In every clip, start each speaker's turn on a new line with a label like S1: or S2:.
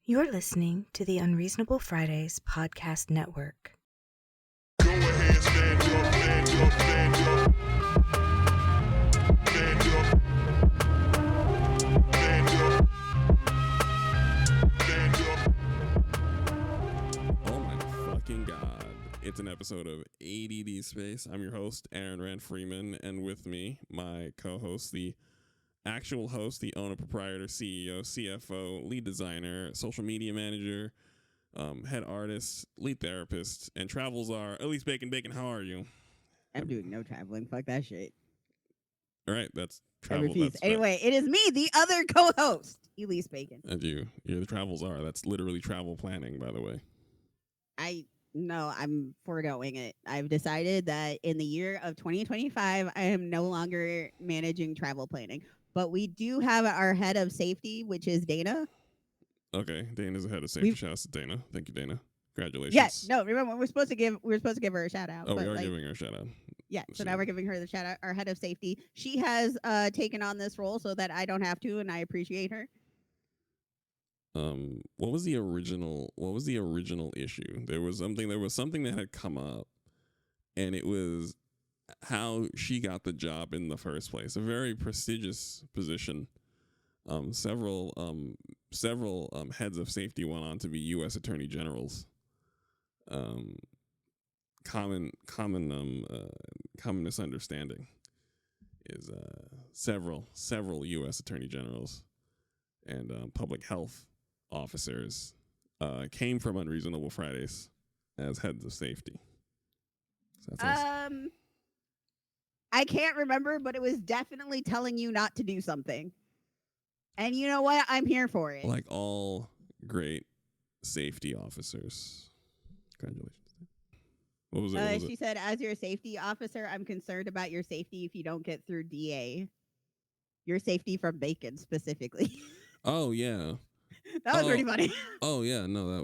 S1: You're listening to the Unreasonable Fridays Podcast Network.
S2: Go ahead, stand up, stand up, stand up. Stand up. Stand up. Stand up.
S3: Oh my fucking God. It's an episode of AddSpace. I'm your host, Aaron Rand Freeman, and with me, my co-host, the actual host, the owner, proprietor, CEO, CFO, lead designer, social media manager, head artist, lead therapist, and travel czar, Elise Bacon. How are you?
S4: I'm doing no traveling. Fuck that shit.
S3: All right, that's
S4: I
S3: travel.
S4: refuse.
S3: That's
S4: Anyway, it is me, the other co-host, Elise Bacon.
S3: and you're the travel czar. That's literally travel planning, by the way.
S4: No, I'm foregoing it. I've decided that in the year of 2025, I am no longer managing travel planning. But we do have our head of safety, which is Dana.
S3: Okay, Dana's the head of safety. Shout out to Dana. Thank you, Dana. Congratulations.
S4: Yes. No, remember we're supposed to give her a shout out.
S3: Oh,
S4: but
S3: we are giving her a shout out.
S4: Yeah, so now we're giving her the shout out, our head of safety. She has taken on this role so that I don't have to, and I appreciate her.
S3: What was the original issue? There was something that had come up, and it was how she got the job in the first place. A very prestigious position. Several heads of safety went on to be U.S. attorney generals. Common misunderstanding is several U.S. attorney generals and public health officers came from Unreasonable Fridays as heads of safety. So
S4: I can't remember, but it was definitely telling you not to do something. And you know what? I'm here for it.
S3: Like all great safety officers. Congratulations. What was it?
S4: She said, as your safety officer, I'm concerned about your safety if you don't get through DA. Your safety from Bacon specifically.
S3: Oh, yeah.
S4: That was pretty funny.
S3: Oh, yeah. No,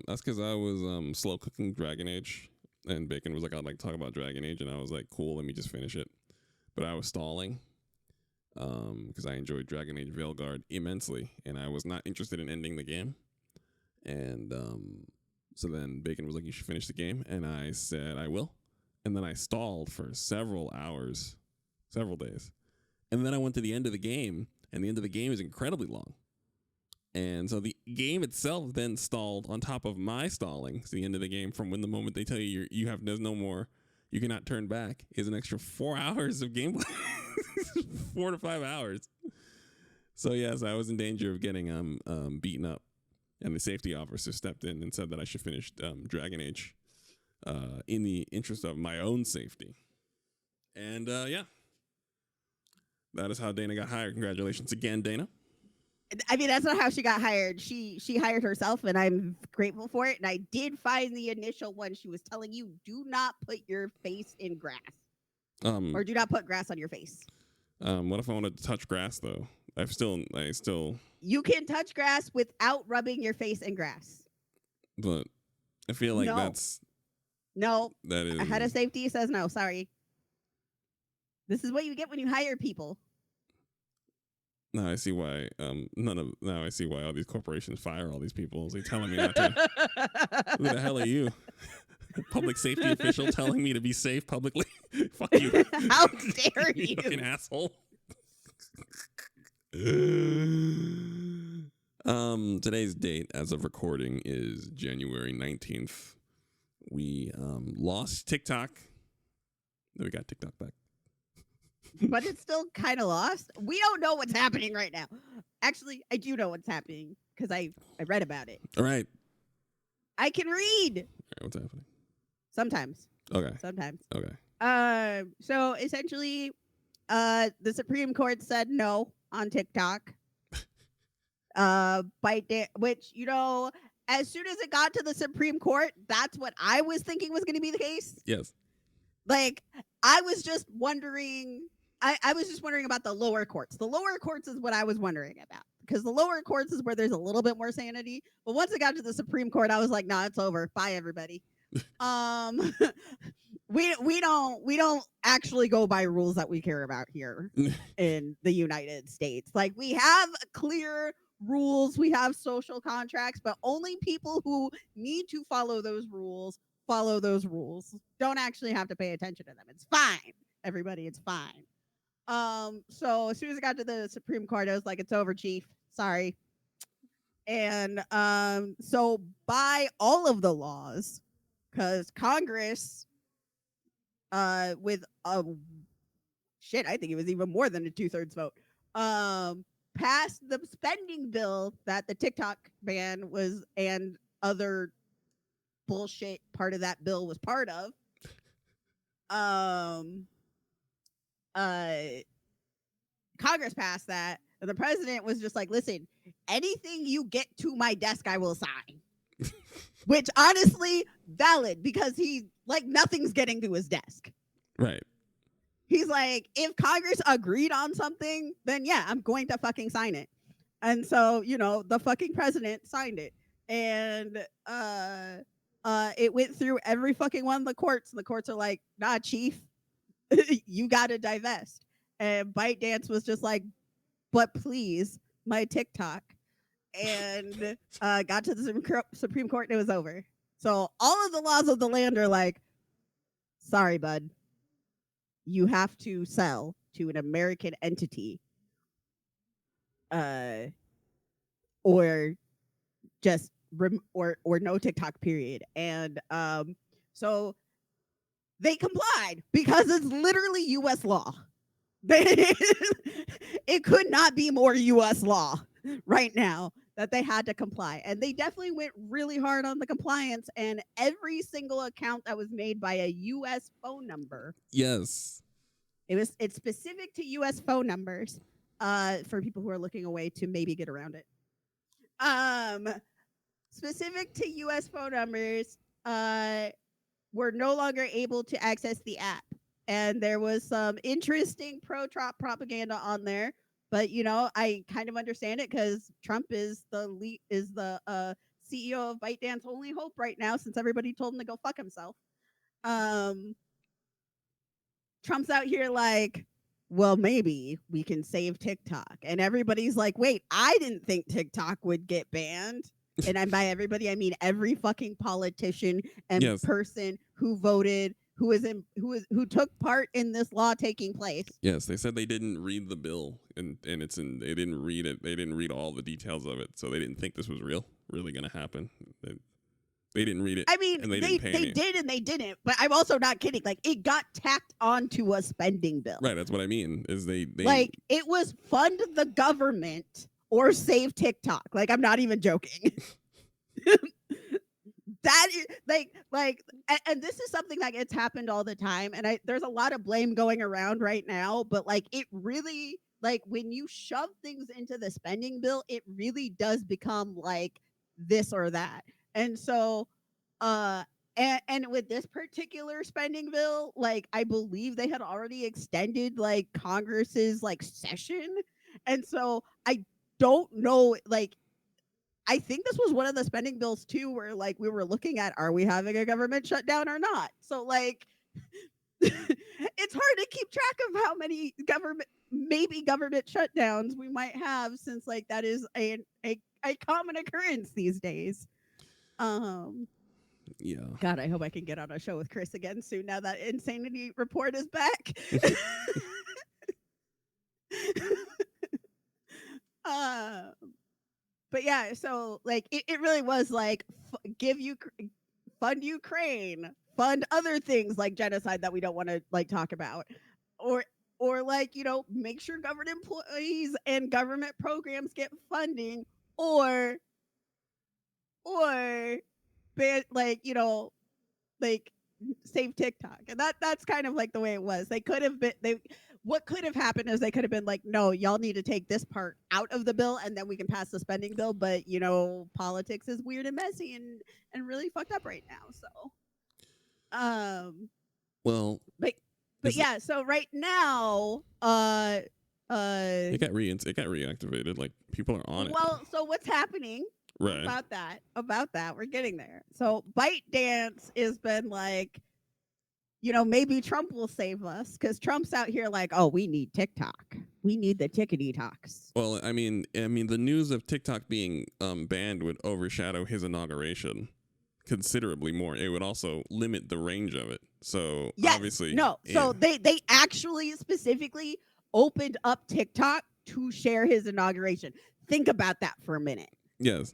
S3: that's because I was slow cooking Dragon Age. And Bacon was like, I'd like to talk about Dragon Age. And I was like, cool, let me just finish it. But I was stalling because I enjoyed Dragon Age Veilguard immensely. And I was not interested in ending the game. And so then Bacon was like, you should finish the game. And I said, I will. And then I stalled for several hours, several days. And then I went to the end of the game. And the end of the game is incredibly long. And so the game itself then stalled on top of my stalling. So the end of the game from when the moment they tell you there's no more, you cannot turn back, is an extra 4 hours of gameplay. 4 to 5 hours. So yes, I was in danger of getting beaten up. And the safety officer stepped in and said that I should finish Dragon Age in the interest of my own safety. And yeah, that is how Dana got hired. Congratulations again, Dana.
S4: I mean, that's not how she got hired. She hired herself, and I'm grateful for it. And I did find the initial one. She was telling you, do not put your face in grass. Or do not put grass on your face.
S3: What if I wanted to touch grass, though? I still.
S4: You can touch grass without rubbing your face in grass.
S3: But I feel like that is
S4: a head of safety says no. Sorry. This is what you get when you hire people.
S3: Now I see why. Now I see why all these corporations fire all these people. They're telling me not to. Who the hell are you? Public safety official telling me to be safe publicly? Fuck you!
S4: How dare you?
S3: Fucking asshole! Today's date, as of recording, is January 19th. We lost TikTok. Then we got TikTok back.
S4: But it's still kind of lost. We don't know what's happening right now. Actually, I do know what's happening because I read about it.
S3: All right.
S4: I can read.
S3: All right, what's happening?
S4: Sometimes.
S3: Okay.
S4: Sometimes.
S3: Okay.
S4: So essentially, the Supreme Court said no on TikTok. Which, you know, as soon as it got to the Supreme Court, that's what I was thinking was going to be the case.
S3: Yes.
S4: Like, I was just wondering. I was just wondering about the lower courts. The lower courts is what I was wondering about. Because the lower courts is where there's a little bit more sanity. But once it got to the Supreme Court, I was like, nah, it's over. Bye, everybody. we don't actually go by rules that we care about here in the United States. Like, we have clear rules, we have social contracts, but only people who need to follow those rules follow those rules. Don't actually have to pay attention to them. It's fine, everybody. It's fine. So as soon as I got to the Supreme Court, I was like, "It's over, Chief. Sorry." And so by all of the laws, because Congress, with a shit, I think it was even more than a 2/3 vote, passed the spending bill that the TikTok ban was and other bullshit part of that bill was part of. Um, uh, Congress passed that, and the president was just like, "Listen, anything you get to my desk, I will sign." Which honestly, valid because he like nothing's getting to his desk.
S3: Right.
S4: He's like, if Congress agreed on something, then yeah, I'm going to fucking sign it. And so, the fucking president signed it. And it went through every fucking one of the courts. And the courts are like, nah, chief, you gotta divest. And ByteDance was just like, but please, my TikTok. And got to the Supreme Court and it was over. So all of the laws of the land are like, sorry, bud. You have to sell to an American entity, or just or no TikTok period. And so they complied because it's literally U.S. law. It could not be more U.S. law right now that they had to comply, and they definitely went really hard on the compliance. And every single account that was made by a U.S. phone number,
S3: Yes.
S4: it's specific to U.S. phone numbers, for people who are looking a way to maybe get around it. Specific to U.S. phone numbers, were no longer able to access the app, and there was some interesting pro-Trump propaganda on there. But I kind of understand it because Trump is the CEO of ByteDance only hope right now, since everybody told him to go fuck himself. Trump's out here like, well, maybe we can save TikTok. And everybody's like, wait, I didn't think TikTok would get banned. And by everybody, I mean every fucking politician and
S3: Yes.
S4: person who voted, who took part in this law taking place.
S3: Yes, they said they didn't read the bill, and they didn't read it. They didn't read all the details of it, so they didn't think this was really going to happen. They didn't read it.
S4: I mean,
S3: and they
S4: did and they didn't, but I'm also not kidding. Like, it got tacked onto a spending bill.
S3: Right, that's what I mean. Is they
S4: like, it was fund the government or save TikTok. Like, I'm not even joking. That is and this is something that gets happened all the time, and there's a lot of blame going around right now, but like, it really, like, when you shove things into the spending bill, it really does become like this or that. And so and with this particular spending bill, like, I believe they had already extended like Congress's like session. And so I don't know, like, I think this was one of the spending bills too, where like we were looking at, are we having a government shutdown or not? So like, it's hard to keep track of how many government shutdowns we might have, since like that is a common occurrence these days.
S3: Yeah.
S4: God, I hope I can get on a show with Chris again soon now that Insanity Report is back. But yeah, so like it really was like fund Ukraine, fund other things like genocide that we don't want to like talk about, or like, make sure government employees and government programs get funding, or like, like, save TikTok. And that's kind of like the way it was. They could have been what could have happened is they could have been like, no, y'all need to take this part out of the bill and then we can pass the spending bill. But politics is weird and messy and really fucked up right now. So
S3: Well,
S4: but yeah, so right now
S3: it got reactivated. Like, people are on it.
S4: well, so what's happening
S3: Right.
S4: about that, we're getting there. So ByteDance has been like, maybe Trump will save us because Trump's out here like, oh, we need TikTok. We need the tickety talks.
S3: Well, I mean, the news of TikTok being banned would overshadow his inauguration considerably more. It would also limit the range of it. So
S4: Yes.
S3: obviously,
S4: No. So they actually specifically opened up TikTok to share his inauguration. Think about that for a minute.
S3: yes,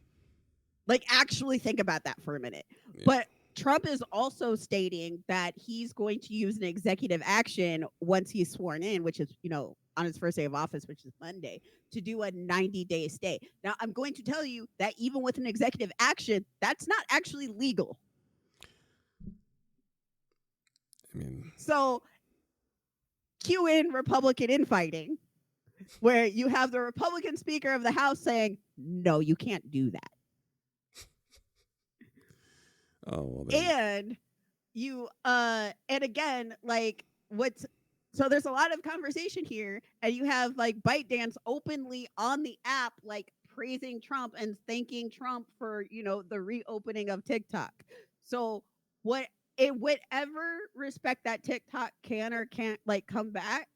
S4: Like, actually think about that for a minute.
S3: Yeah.
S4: But Trump is also stating that he's going to use an executive action once he's sworn in, which is, on his first day of office, which is Monday, to do a 90-day stay. Now, I'm going to tell you that even with an executive action, that's not actually legal.
S3: I mean,
S4: So, cue in Republican infighting, where you have the Republican Speaker of the House saying, no, you can't do that.
S3: oh well,
S4: And and again, like, so there's a lot of conversation here, and you have like ByteDance openly on the app, like praising Trump and thanking Trump for the reopening of TikTok. So in whatever respect that TikTok can or can't like come back,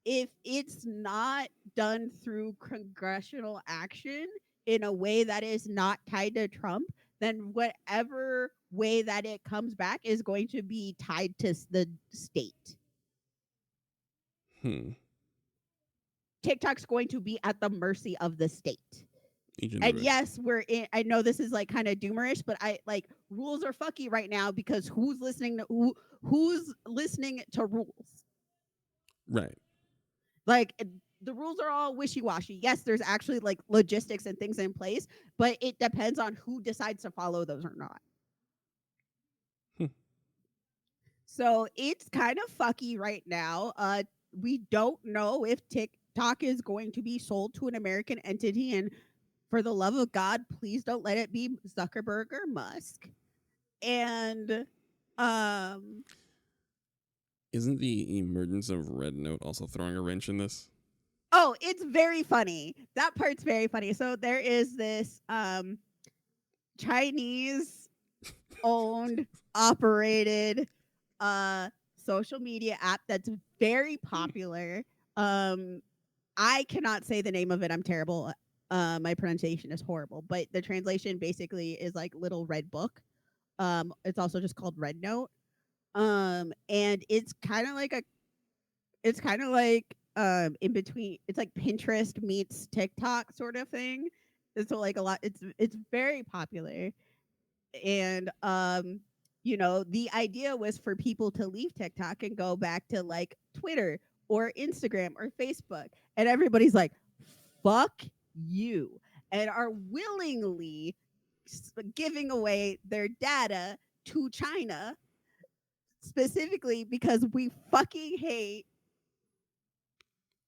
S4: if it's not done through congressional action in a way that is not tied to Trump, then whatever way that it comes back is going to be tied to the state. TikTok's going to be at the mercy of the state. And yes, I know this is like kind of doomerish, but rules are fucky right now because who's listening to rules?
S3: Right.
S4: Like, the rules are all wishy-washy. Yes, there's actually like logistics and things in place, but it depends on who decides to follow those or not. So it's kind of fucky right now. We don't know if TikTok is going to be sold to an American entity, and for the love of God, please don't let it be Zuckerberg or Musk. And
S3: isn't the emergence of Red Note also throwing a wrench in this?
S4: Oh, it's very funny. That part's very funny. So there is this Chinese owned, operated social media app that's very popular. I cannot say the name of it. I'm terrible. My pronunciation is horrible, but the translation basically is like Little Red Book. It's also just called Red Note. And it's kind of like in between. It's like Pinterest meets TikTok sort of thing. And so like a lot. It's very popular, and the idea was for people to leave TikTok and go back to like Twitter or Instagram or Facebook, and everybody's like, "Fuck you," and are willingly giving away their data to China, specifically because we fucking hate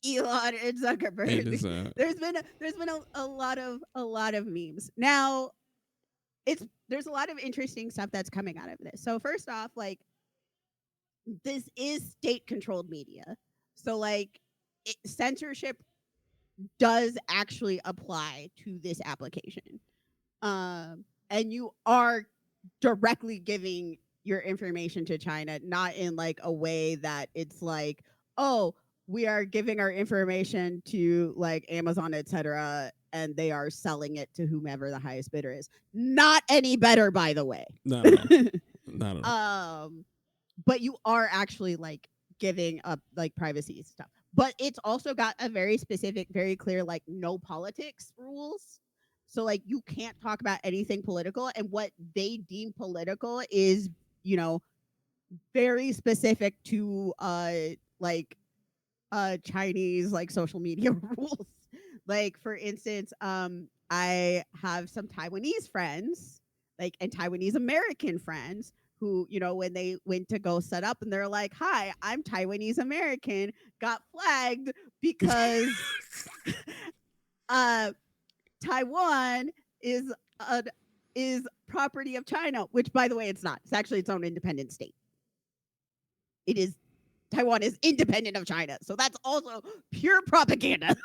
S4: Elon and Zuckerberg. There's been a lot of memes. Now, there's a lot of interesting stuff that's coming out of this. So first off, like, this is state controlled media. So like censorship does actually apply to this application. And you are directly giving your information to China, not in like a way that it's like, oh, we are giving our information to like Amazon, etc., and they are selling it to whomever the highest bidder is. Not any better, by the way.
S3: Not at all. Not at all.
S4: But you are actually like giving up like privacy stuff. But it's also got a very specific, very clear like no politics rules. So like you can't talk about anything political, and what they deem political is, very specific to Chinese like social media rules. Like, for instance, I have some Taiwanese friends, like, and Taiwanese American friends who, when they went to go set up and they're like, "Hi, I'm Taiwanese American," got flagged because Taiwan is property of China, which, by the way, it's not. It's actually its own independent state. Taiwan is independent of China, so that's also pure propaganda.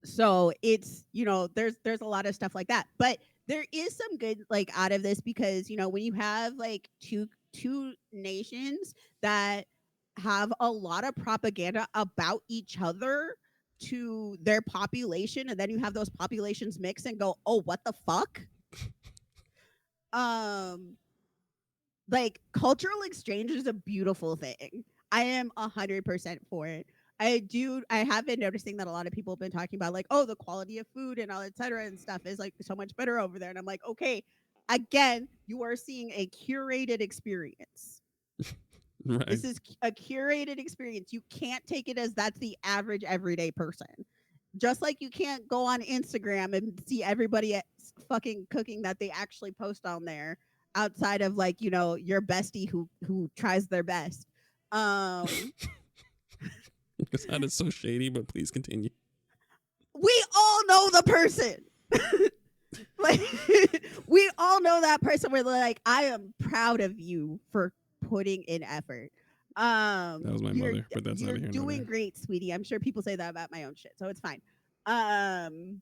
S4: So it's, there's a lot of stuff like that. But there is some good like out of this because when you have like two nations that have a lot of propaganda about each other to their population, and then you have those populations mix and go, oh, what the fuck? um like cultural exchange is a beautiful thing. I am 100% for it. I have been noticing that a lot of people have been talking about like, oh, the quality of food and all etc. and stuff is like so much better over there. And I'm like, okay, again, you are seeing a curated experience.
S3: Right.
S4: This is a curated experience. You can't take it as that's the average everyday person. Just like you can't go on Instagram and see everybody fucking cooking that they actually post on there outside of like, your bestie who tries their best.
S3: Because that is so shady, but please continue.
S4: We all know the person. Like we all know that person where they're like, I am proud of you for putting in effort.
S3: That was my mother, but that's
S4: you're
S3: neither here nor
S4: doing
S3: there.
S4: great, sweetie. I'm sure people say that about my own shit, so it's fine. Um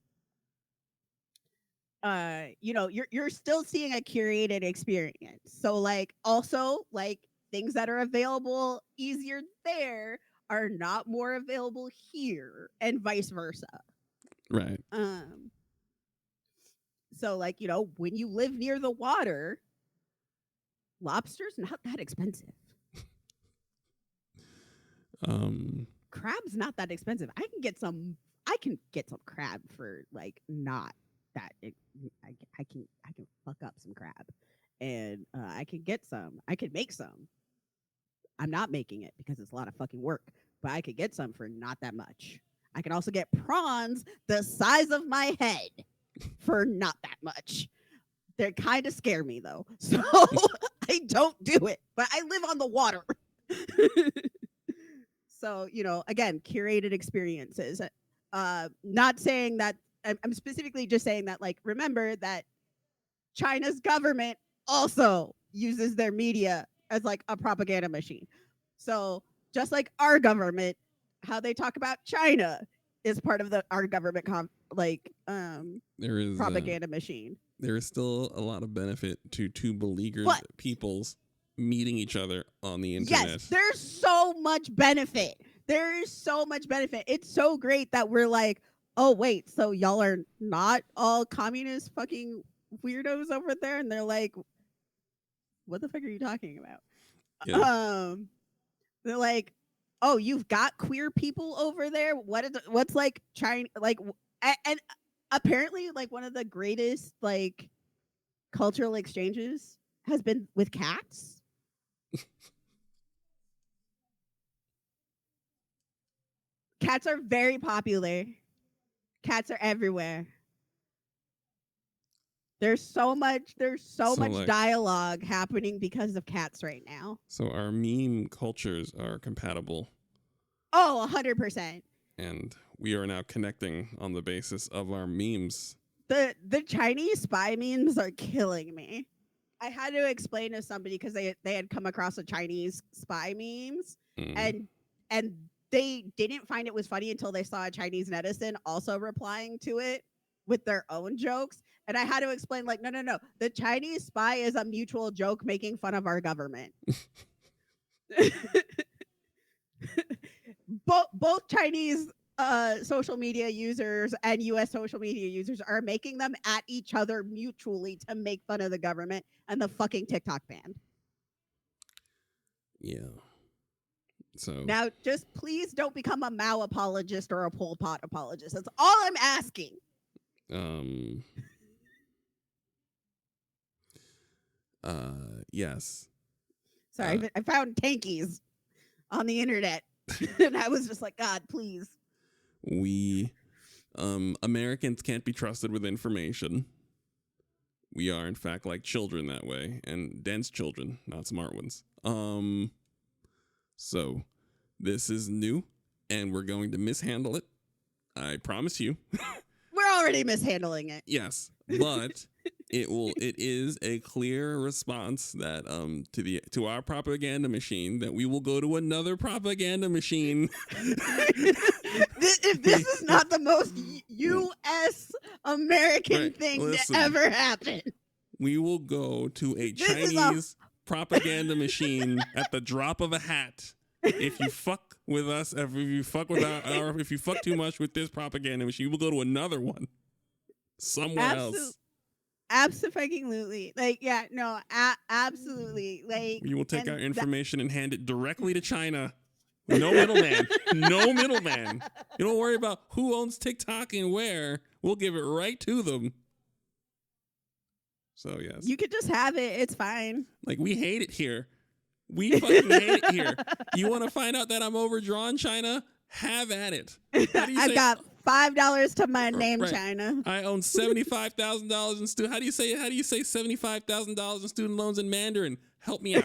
S4: you're still seeing a curated experience. So like also like things that are available easier there are not more available here and vice versa.
S3: Right.
S4: So like, when you live near the water, lobster's not that expensive. Crab's not that expensive. I can get some crab for like not that I can fuck up some crab. And I can make some. I'm not making it because it's a lot of fucking work, but I could get some for not that much. I can also get prawns the size of my head for not that much. They kind of scare me though. So I don't do it, but I live on the water. So, again, curated experiences. Not saying that, I'm specifically just saying that, like, remember that China's government also uses their media as like a propaganda machine. So, just like our government, how they talk about China is part of our government
S3: There is
S4: propaganda machine.
S3: There is still a lot of benefit to two beleaguered
S4: But
S3: peoples meeting each other on the internet.
S4: yes, there's so much benefit. There is so much benefit. It's so great that we're like, oh wait, so y'all are not all communist fucking weirdos over there, and they're like, what the fuck are you talking about?
S3: Yeah.
S4: They're like, oh, you've got queer people over there. What's like trying like and apparently like one of the greatest like cultural exchanges has been with cats. Cats are very popular. Cats are everywhere. There's so much
S3: like,
S4: dialogue happening because of cats right now.
S3: So our meme cultures are compatible.
S4: Oh, 100%.
S3: And we are now connecting on the basis of our memes.
S4: The Chinese spy memes are killing me. I had to explain to somebody because they had come across a Chinese spy memes and they didn't find it was funny until they saw a Chinese netizen also replying to it with their own jokes. And I had to explain, like, no. The Chinese spy is a mutual joke making fun of our government. Both Chinese social media users and US social media users are making them at each other mutually to make fun of the government and the fucking TikTok ban.
S3: Yeah. So
S4: now just please don't become a Mao apologist or a Pol Pot apologist. That's all I'm asking.
S3: Yes.
S4: Sorry, I found tankies on the internet and I was just like, God, please.
S3: We Americans can't be trusted with information. We are in fact like children that way, and dense children, not smart ones. So this is new and we're going to mishandle it. I promise you.
S4: We're already mishandling it.
S3: Yes, but it is a clear response that to our propaganda machine that we will go to another propaganda machine
S4: If this is not the most U.S. American
S3: Right,
S4: thing
S3: listen.
S4: to ever happen,
S3: We will go to a
S4: This is a-
S3: Chinese propaganda machine at the drop of a hat. If you fuck with us, if you fuck with our if you fuck too much with this propaganda machine, we'll go to another one somewhere else.
S4: Absolutely. Like, yeah, no, absolutely. Like,
S3: You will take
S4: and
S3: our
S4: that-
S3: information and hand it directly to China. No middleman. No middleman. You don't worry about who owns TikTok and where. We'll give it right to them. So yes.
S4: you could just have it. It's fine.
S3: Like, we hate it here. We fucking hate it here. You want to find out that I'm overdrawn, China? Have at it. How do you
S4: I've
S3: say-
S4: got $5 to my name,
S3: Right.
S4: China.
S3: I own $75,000 in student. How do you say $75,000 in student loans in Mandarin? Help me out.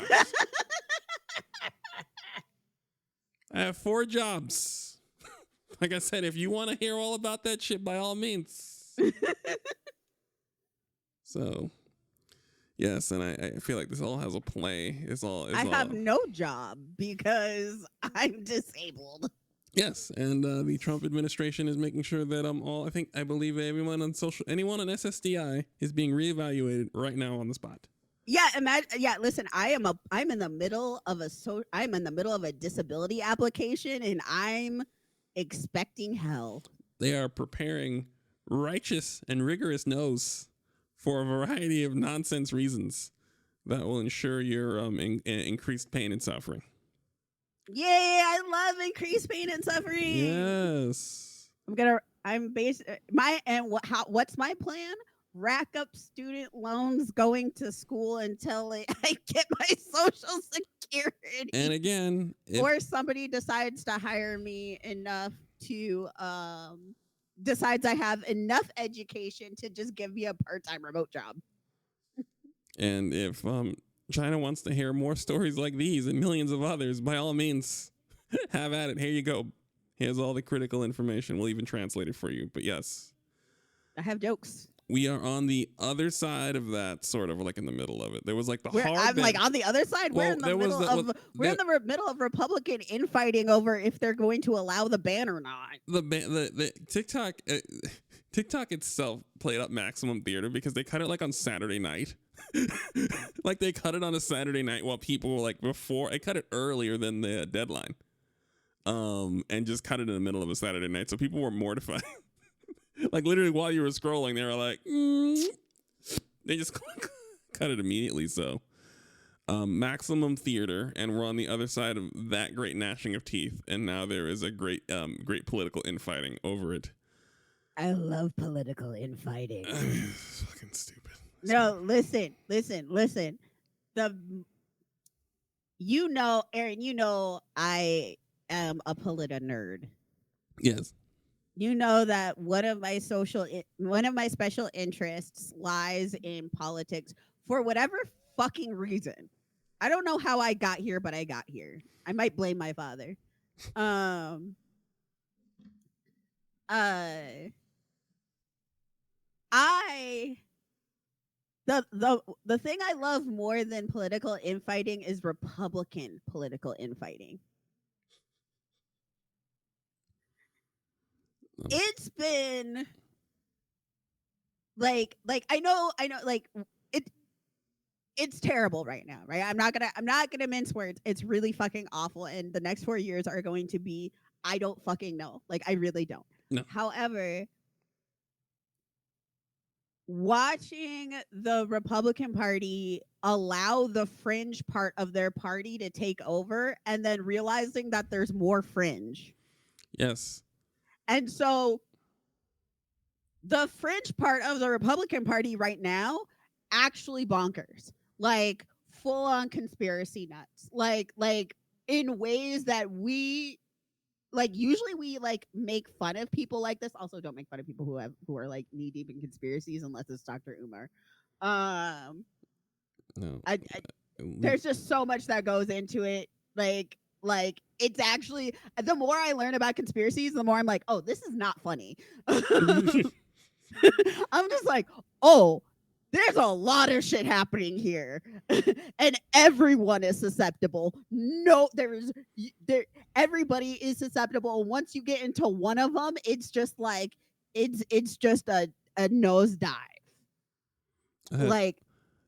S3: I have 4 jobs. Like I said, if you want to hear all about that shit, by all means. So, yes, and I feel like this all has a play.
S4: I have no job because I'm disabled.
S3: Yes, and the Trump administration is making sure that I believe anyone on SSDI is being reevaluated right now on the spot.
S4: Yeah, listen, I'm in the middle of a disability application and I'm expecting hell.
S3: They are preparing righteous and rigorous no's for a variety of nonsense reasons that will ensure your increased pain and suffering.
S4: Yay, I love increased pain and suffering.
S3: Yes.
S4: What's my plan? Rack up student loans going to school until I get my social security.
S3: And again,
S4: or somebody decides to hire me enough to decides I have enough education to just give me a part-time remote job.
S3: And if China wants to hear more stories like these and millions of others, by all means, have at it. Here you go. Here's all the critical information. We'll even translate it for you. But yes,
S4: I have jokes.
S3: we are on the other side of that, sort of like in the middle of it. There was like the hard.
S4: I'm like on the other side.
S3: Well,
S4: we're in the
S3: there was
S4: middle
S3: the-
S4: of
S3: well,
S4: we're in the middle of Republican infighting over if they're going to allow the ban or not.
S3: the TikTok TikTok itself played up maximum theater because they cut it like on Saturday night. Like they cut it on a Saturday night while people were like before. I cut it earlier than the deadline. And just cut it in the middle of a Saturday night, so people were mortified. Like literally while you were scrolling, they were like, they just cut it immediately. So maximum theater, and we're on the other side of that great gnashing of teeth, and now there is a great political infighting over it.
S4: I love political infighting.
S3: It's fucking stupid.
S4: No, listen. Aaron, I am a polita nerd.
S3: Yes.
S4: You know that one of my special interests lies in politics for whatever fucking reason. I don't know how I got here, but I got here. I might blame my father. The thing I love more than political infighting is Republican political infighting. It's been like I know like it's terrible right now, right? I'm not gonna mince words. It's really fucking awful, and the next 4 years are going to be I don't fucking know. Like I really don't.
S3: No.
S4: However, watching the Republican Party allow the fringe part of their party to take over and then realizing that there's more fringe.
S3: Yes.
S4: And so the fringe part of the Republican Party right now actually bonkers. Like full on conspiracy nuts. Like in ways that we like usually we like make fun of people like this. Also don't make fun of people who are like knee deep in conspiracies unless it's Dr. Umar.
S3: No.
S4: There's just so much that goes into it. Like it's actually the more I learn about conspiracies, the more I'm like, oh, this is not funny. I'm just like, oh, there's a lot of shit happening here, and everyone is susceptible. No, there. Everybody is susceptible. And once you get into one of them, it's just like it's just a nosedive.
S3: Uh,
S4: Like,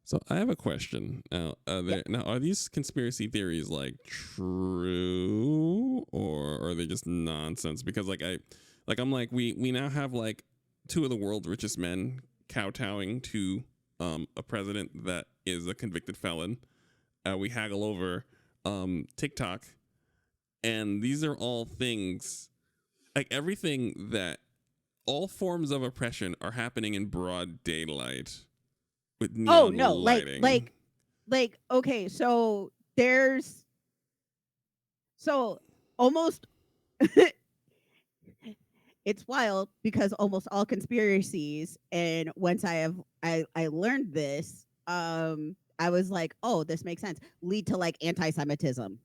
S3: so I have a question now.
S4: yeah.
S3: Now, are these conspiracy theories like true, or are they just nonsense? Because I'm like we now have like two of the world's richest men kowtowing to a president that is a convicted felon. We haggle over TikTok, and these are all things like everything that all forms of oppression are happening in broad daylight with
S4: Oh
S3: neon
S4: no,
S3: lighting.
S4: okay, so there's so almost it's wild because almost all conspiracies, and once I learned this, I was like, oh, this makes sense, lead to like anti-Semitism.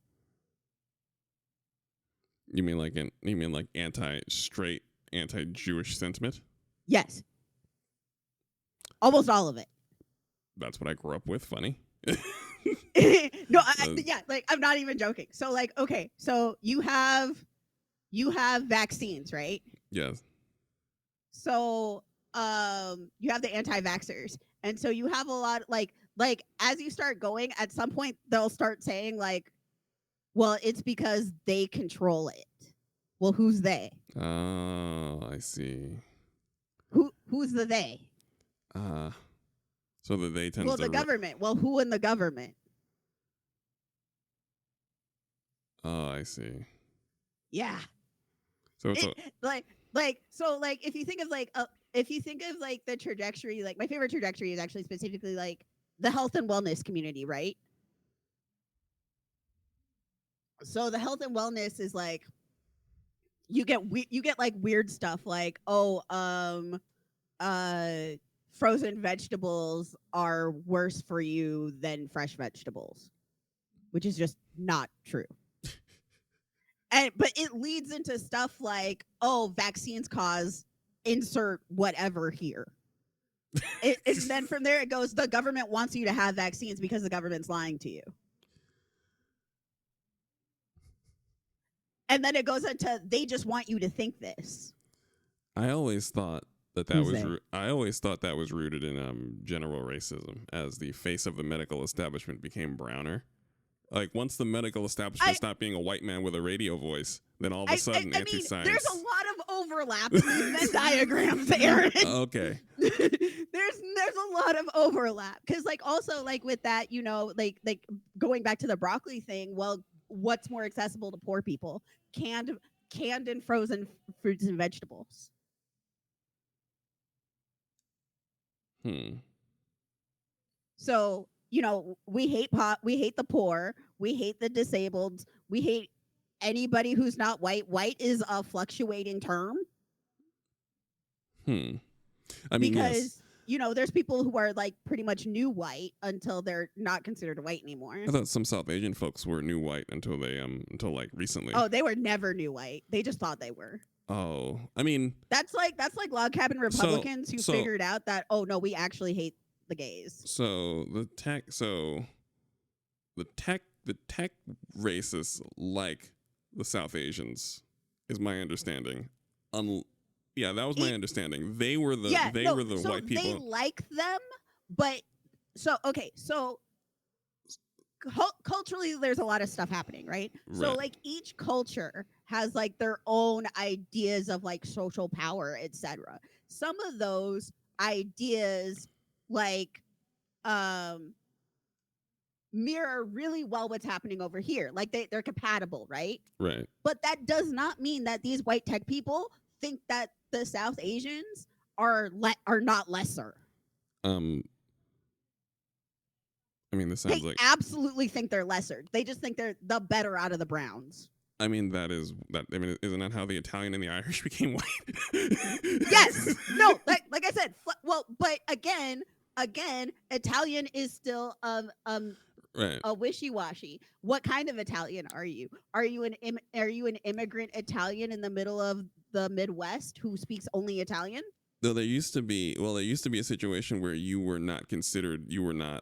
S3: You mean like anti-straight, anti-Jewish sentiment?
S4: Yes, almost all of it.
S3: That's what I grew up with. Funny.
S4: No,
S3: Uh,
S4: yeah, like I'm not even joking. So like, okay, so you have vaccines, right?
S3: yes.
S4: So you have the anti-vaxxers, and so you have a lot like as you start going, at some point they'll start saying like, well, it's because they control it. Well, who's they?
S3: Oh, I see.
S4: Who's the they?
S3: Uh so that they tends
S4: Well,
S3: to.
S4: the government. Well, who in the government?
S3: Oh, I see.
S4: Yeah.
S3: So it's
S4: It like so like if you think of like the trajectory, like my favorite trajectory is actually specifically like the health and wellness community, right? So the health and wellness is like you get like weird stuff like, oh, uh frozen vegetables are worse for you than fresh vegetables, which is just not true. And but it leads into stuff like, oh, vaccines cause insert whatever here. And then from there it goes, the government wants you to have vaccines because the government's lying to you. And then it goes into, they just want you to think this.
S3: I always thought that
S4: Who's they?
S3: I always thought that was rooted in general racism, as the face of the medical establishment became browner. Like once the medical establishment stopped being a white man with a radio voice, then all of a sudden
S4: I mean,
S3: anti-science.
S4: there's a lot of overlap in these Venn diagrams, Aaron.
S3: Okay.
S4: there's a lot of overlap because like also like with that, you know, like going back to the broccoli thing. Well, what's more accessible to poor people? Canned and frozen fruits and vegetables. So, you know, we hate the poor, we hate the disabled, we hate anybody who's not white. White is a fluctuating term
S3: I mean,
S4: because
S3: yes.
S4: you know, there's people who are like pretty much new white until they're not considered white anymore.
S3: I thought some South Asian folks were new white until until like recently.
S4: Oh, they were never new white. They just thought they were.
S3: Oh, I mean,
S4: that's like log cabin Republicans who
S3: so
S4: figured out that, oh no, we actually hate the gays.
S3: So the tech racists like the South Asians is my understanding. Yeah, that was my understanding. They were the white people.
S4: They like them, but so okay, so culturally there's a lot of stuff happening, right? So like each culture has like their own ideas of like social power, etc. Some of those ideas like mirror really well what's happening over here. Like they're compatible, right?
S3: Right.
S4: But that does not mean that these white tech people think that the South Asians are not lesser.
S3: I mean, this sounds
S4: they
S3: like
S4: absolutely think they're lesser. They just think they're the better out of the Browns.
S3: I mean, that. I mean, isn't that how the Italian and the Irish became white?
S4: Yes. No. Like I said. Well, but again, Italian is still
S3: right.
S4: a wishy-washy. What kind of Italian are you? Are you an immigrant Italian in the middle of the Midwest who speaks only Italian?
S3: Though there used to be a situation where you were not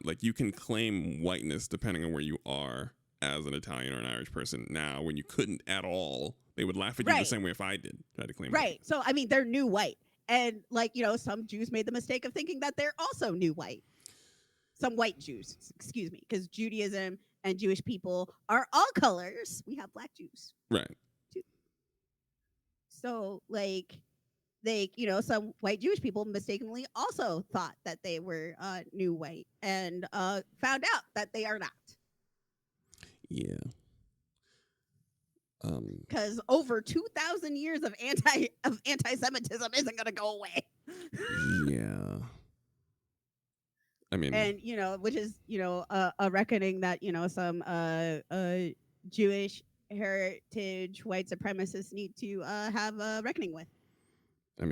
S3: like, you can claim whiteness depending on where you are as an Italian or an Irish person. Now, when you couldn't at all, they would laugh at you the
S4: Right.
S3: same way if I did try to claim
S4: Right.
S3: whiteness.
S4: So I mean, they're new white, and like some Jews made the mistake of thinking that they're also new white. Some white Jews, excuse me, because Judaism and Jewish people are all colors. We have black Jews
S3: Right.
S4: too. So like some white Jewish people mistakenly also thought that they were new white and found out that they are not.
S3: Yeah.
S4: Because over 2,000 years of anti-Semitism isn't going to go away.
S3: Yeah. I mean,
S4: And which is a reckoning that some Jewish heritage white supremacists need to have a reckoning with.
S3: I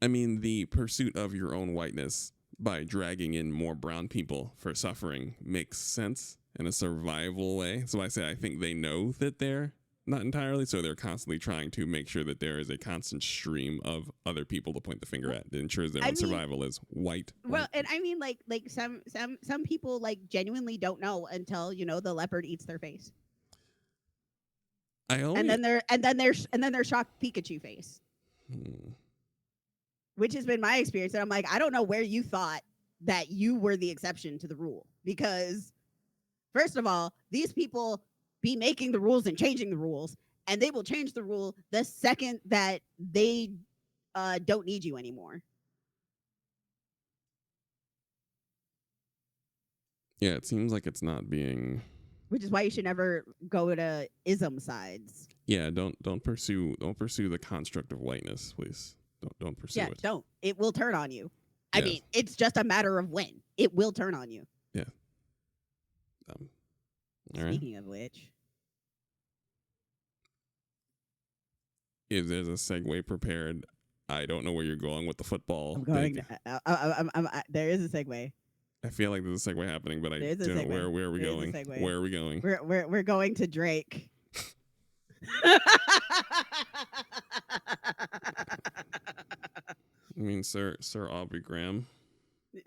S3: mean, the pursuit of your own whiteness by dragging in more brown people for suffering makes sense in a survival way. So I say I think they know that they're not entirely, so they're constantly trying to make sure that there is a constant stream of other people to point the finger at that ensures their own survival is white.
S4: Well, and I mean, like some people like genuinely don't know until the leopard eats their face, and then they're shocked Pikachu face, which has been my experience. And I'm like, I don't know where you thought that you were the exception to the rule, because first of all, these people be making the rules and changing the rules, and they will change the rule the second that they don't need you anymore.
S3: Yeah, it seems like it's not being.
S4: Which is why you should never go to ism sides.
S3: Yeah, don't pursue the construct of whiteness, please. Don't pursue it.
S4: Don't. It will turn on you.
S3: Yeah.
S4: I mean, it's just a matter of when. It will turn on you.
S3: Yeah. All right.
S4: Speaking of which,
S3: if there's a segue prepared, I don't know where you're going with the football.
S4: I'm going. There is a segue.
S3: I feel like there's a segue happening, but I
S4: There's a
S3: don't know
S4: segue.
S3: where are we
S4: There is a
S3: going.
S4: segue.
S3: Where are we going?
S4: We're going to Drake.
S3: I mean, Sir Aubrey Graham.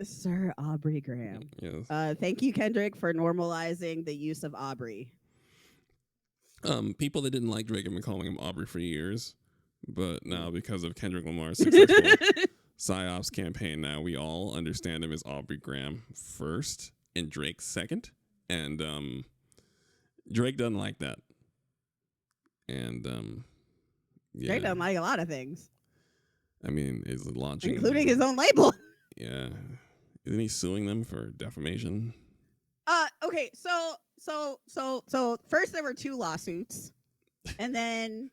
S4: Sir Aubrey Graham.
S3: Yes.
S4: Thank you, Kendrick, for normalizing the use of Aubrey.
S3: People that didn't like Drake have been calling him Aubrey for years, but now because of Kendrick Lamar's successful PSYOPs campaign, now we all understand him as Aubrey Graham first and Drake second, and Drake doesn't like that, and yeah.
S4: Drake doesn't like a lot of things.
S3: I mean, is launching,
S4: including his own label.
S3: Yeah, isn't he suing them for defamation?
S4: Okay, so first there were 2 lawsuits, and then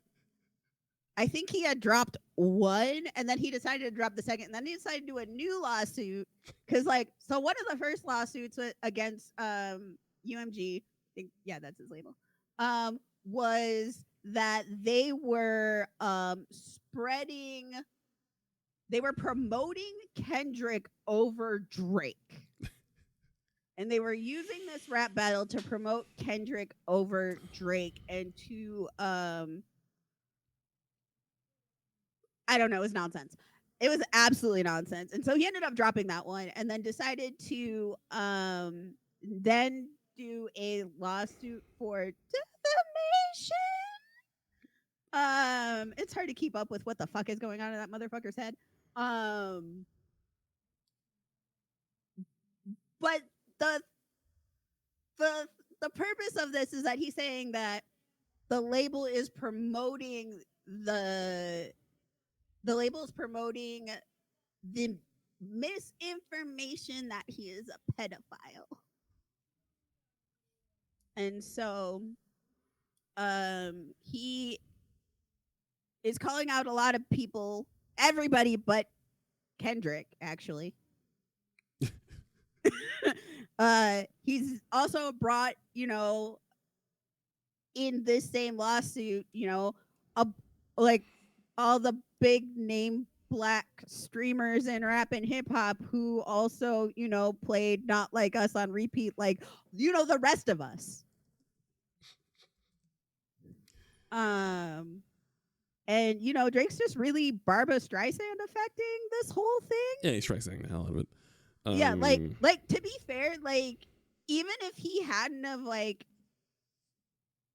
S4: I think he had dropped one, and then he decided to drop the second, and then he decided to do a new lawsuit because, so one of the first lawsuits against UMG, I think, yeah, that's his label, was that they were promoting Kendrick over Drake. And they were using this rap battle to promote Kendrick over Drake and to I don't know, it was nonsense. It was absolutely nonsense. And so he ended up dropping that one and then decided to then do a lawsuit for defamation. It's hard to keep up with what the fuck is going on in that motherfucker's head. But the purpose of this is that he's saying that the label is promoting the misinformation that he is a pedophile. And so he is calling out a lot of people, everybody but Kendrick, actually. He's also brought, in this same lawsuit, like all the big name black streamers in rap and hip hop who also, played Not Like Us on repeat, like, the rest of us. Um, and Drake's just really Barbara Streisand affecting this whole thing.
S3: Yeah, he's trying saying the hell out of it.
S4: Yeah, like to be fair, like even if he hadn't have like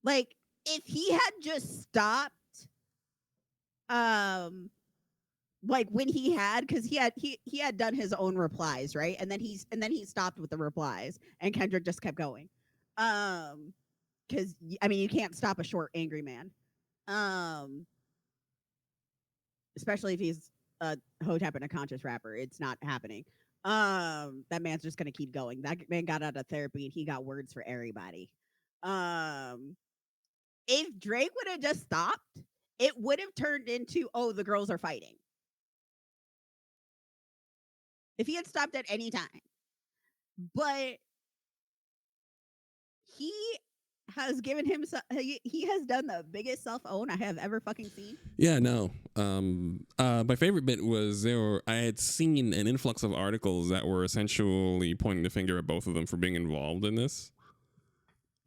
S4: if he had just stopped um like when he had because he had done his own replies, right? And then he stopped with the replies and Kendrick just kept going. Because I mean you can't stop a short angry man. Um especially if he's a hotep and a conscious rapper. It's not happening. That man's just gonna keep going. That man got out of therapy and he got words for everybody. Um if Drake would have just stopped, it would have turned into, oh, the girls are fighting. If he had stopped at any time. But he has given himself, he has done the biggest self own I have ever fucking seen.
S3: Yeah, no. My favorite bit was I had seen an influx of articles that were essentially pointing the finger at both of them for being involved in this.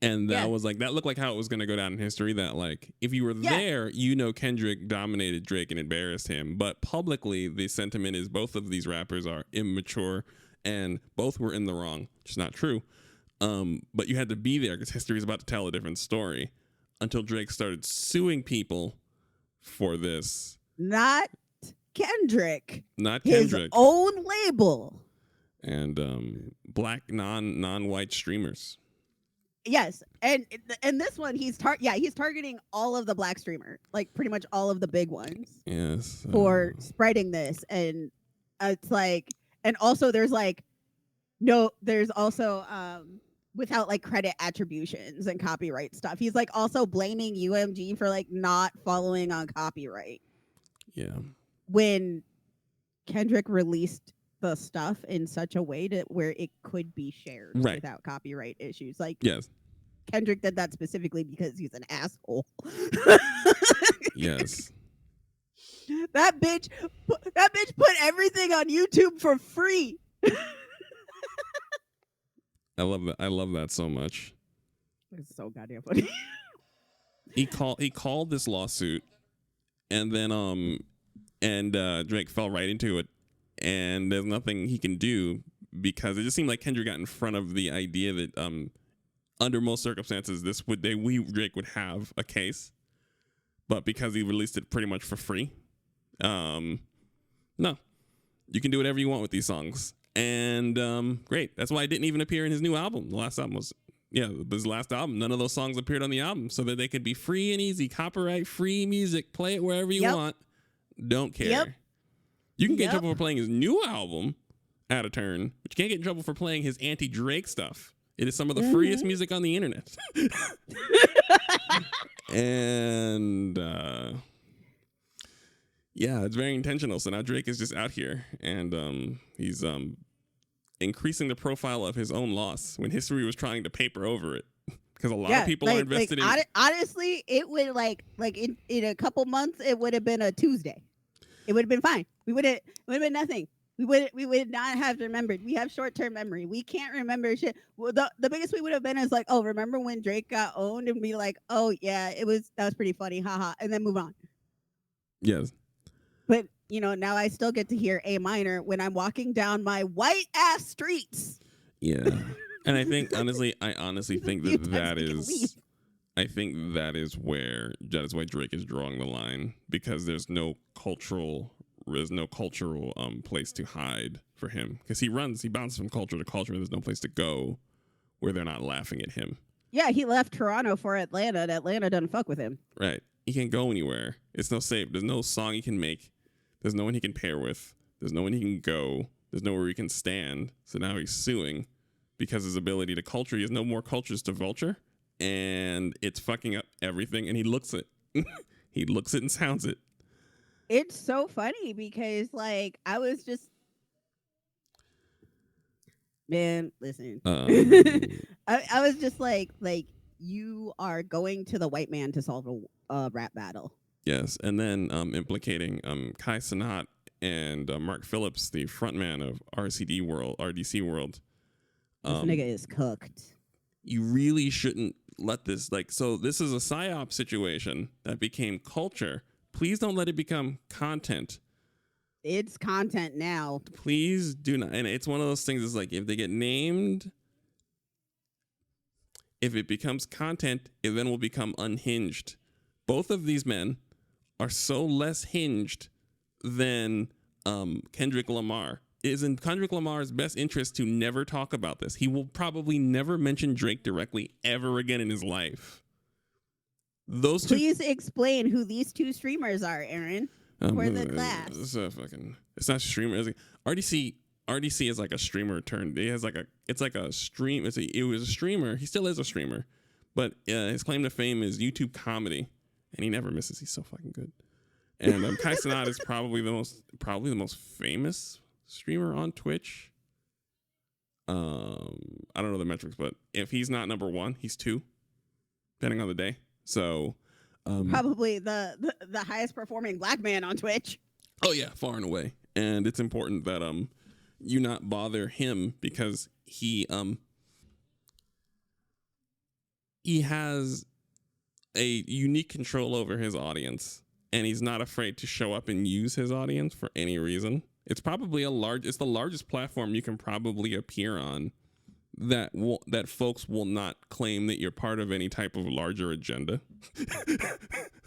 S3: And that was like, that looked like how it was going to go down in history. That like, if you were there, Kendrick dominated Drake and embarrassed him. But publicly, the sentiment is both of these rappers are immature and both were in the wrong, which is not true. But you had to be there because history is about to tell a different story until Drake started suing people for this.
S4: Not Kendrick.
S3: Not Kendrick.
S4: His own label.
S3: And black non-white streamers.
S4: Yes, and this one he's targeting all of the black streamer, like pretty much all of the big ones.
S3: Yes.
S4: For spreading this, and it's like, and also there's also without like credit attributions and copyright stuff. He's like also blaming UMG for like not following on copyright.
S3: Yeah.
S4: When Kendrick released the stuff in such a way where it could be shared without copyright issues. Like,
S3: yes,
S4: Kendrick did that specifically because he's an asshole.
S3: Yes.
S4: That bitch put everything on YouTube for free.
S3: I love that. I love that so much.
S4: It's so goddamn funny.
S3: He called this lawsuit, and then Drake fell right into it. And there's nothing he can do because it just seemed like Kendrick got in front of the idea that under most circumstances Drake would have a case, but because he released it pretty much for free, no, you can do whatever you want with these songs, and great. That's why it didn't even appear in his new album. The last album was his last album. None of those songs appeared on the album, so that they could be free and easy, copyright free music. Play it wherever you want. Don't care.
S4: Yep.
S3: You can get in trouble for playing his new album, Out of Turn, but you can't get in trouble for playing his anti-Drake stuff. It is some of the freest music on the internet. And it's very intentional. So now Drake is just out here, and he's increasing the profile of his own loss when history was trying to paper over it. Because a lot of people are invested in.
S4: Honestly, it would like in a couple months, it would have been a Tuesday. It would have been fine. It would have been nothing. We would not have remembered. We have short-term memory. We can't remember shit. Well, the biggest we would have been is like, oh, remember when Drake got owned, and be like, oh yeah, that was pretty funny, haha, and then move on.
S3: Yes.
S4: But now I still get to hear A minor when I'm walking down my white ass streets.
S3: Yeah. And I think honestly think that is where Drake is drawing the line, because there's no cultural place to hide for him, because he bounces from culture to culture, and there's no place to go where they're not laughing at him.
S4: Yeah, he left Toronto for Atlanta, and Atlanta doesn't fuck with him.
S3: Right. He can't go anywhere. It's no safe. There's no song he can make. There's no one he can pair with. There's no one he can go. There's nowhere he can stand. So now he's suing because his ability to culture, he has no more cultures to vulture, and it's fucking up everything, and he looks it. He looks it and sounds it.
S4: It's so funny because like I was just, man, listen. I was just like you are going to the white man to solve a rap battle.
S3: Yes, and then implicating Kai Cenat and Mark Phillips, the frontman of RDC World.
S4: This nigga is cooked.
S3: You really shouldn't let this so this is a psyop situation that became culture. Please don't let it become content.
S4: It's content now.
S3: Please do not. And it's one of those things. It's like if they get named, if it becomes content, it then will become unhinged. Both of these men are so less hinged than Kendrick Lamar. It is in Kendrick Lamar's best interest to never talk about this. He will probably never mention Drake directly ever again in his life. Those two.
S4: Please explain who these two streamers are, Aaron. For the class.
S3: It's not streamer. It's like RDC is like a streamer turned. It has it's like a stream. It was a streamer. He still is a streamer, but his claim to fame is YouTube comedy, and he never misses. He's so fucking good. And Kai Cenat is probably the most famous streamer on Twitch. I don't know the metrics, but if he's not number one, he's two, depending on the day. So
S4: probably the highest performing black man on Twitch.
S3: Oh yeah, far and away. And it's important that you not bother him because he has a unique control over his audience, and he's not afraid to show up and use his audience for any reason. It's probably it's the largest platform you can probably appear on that folks will not claim that you're part of any type of larger agenda.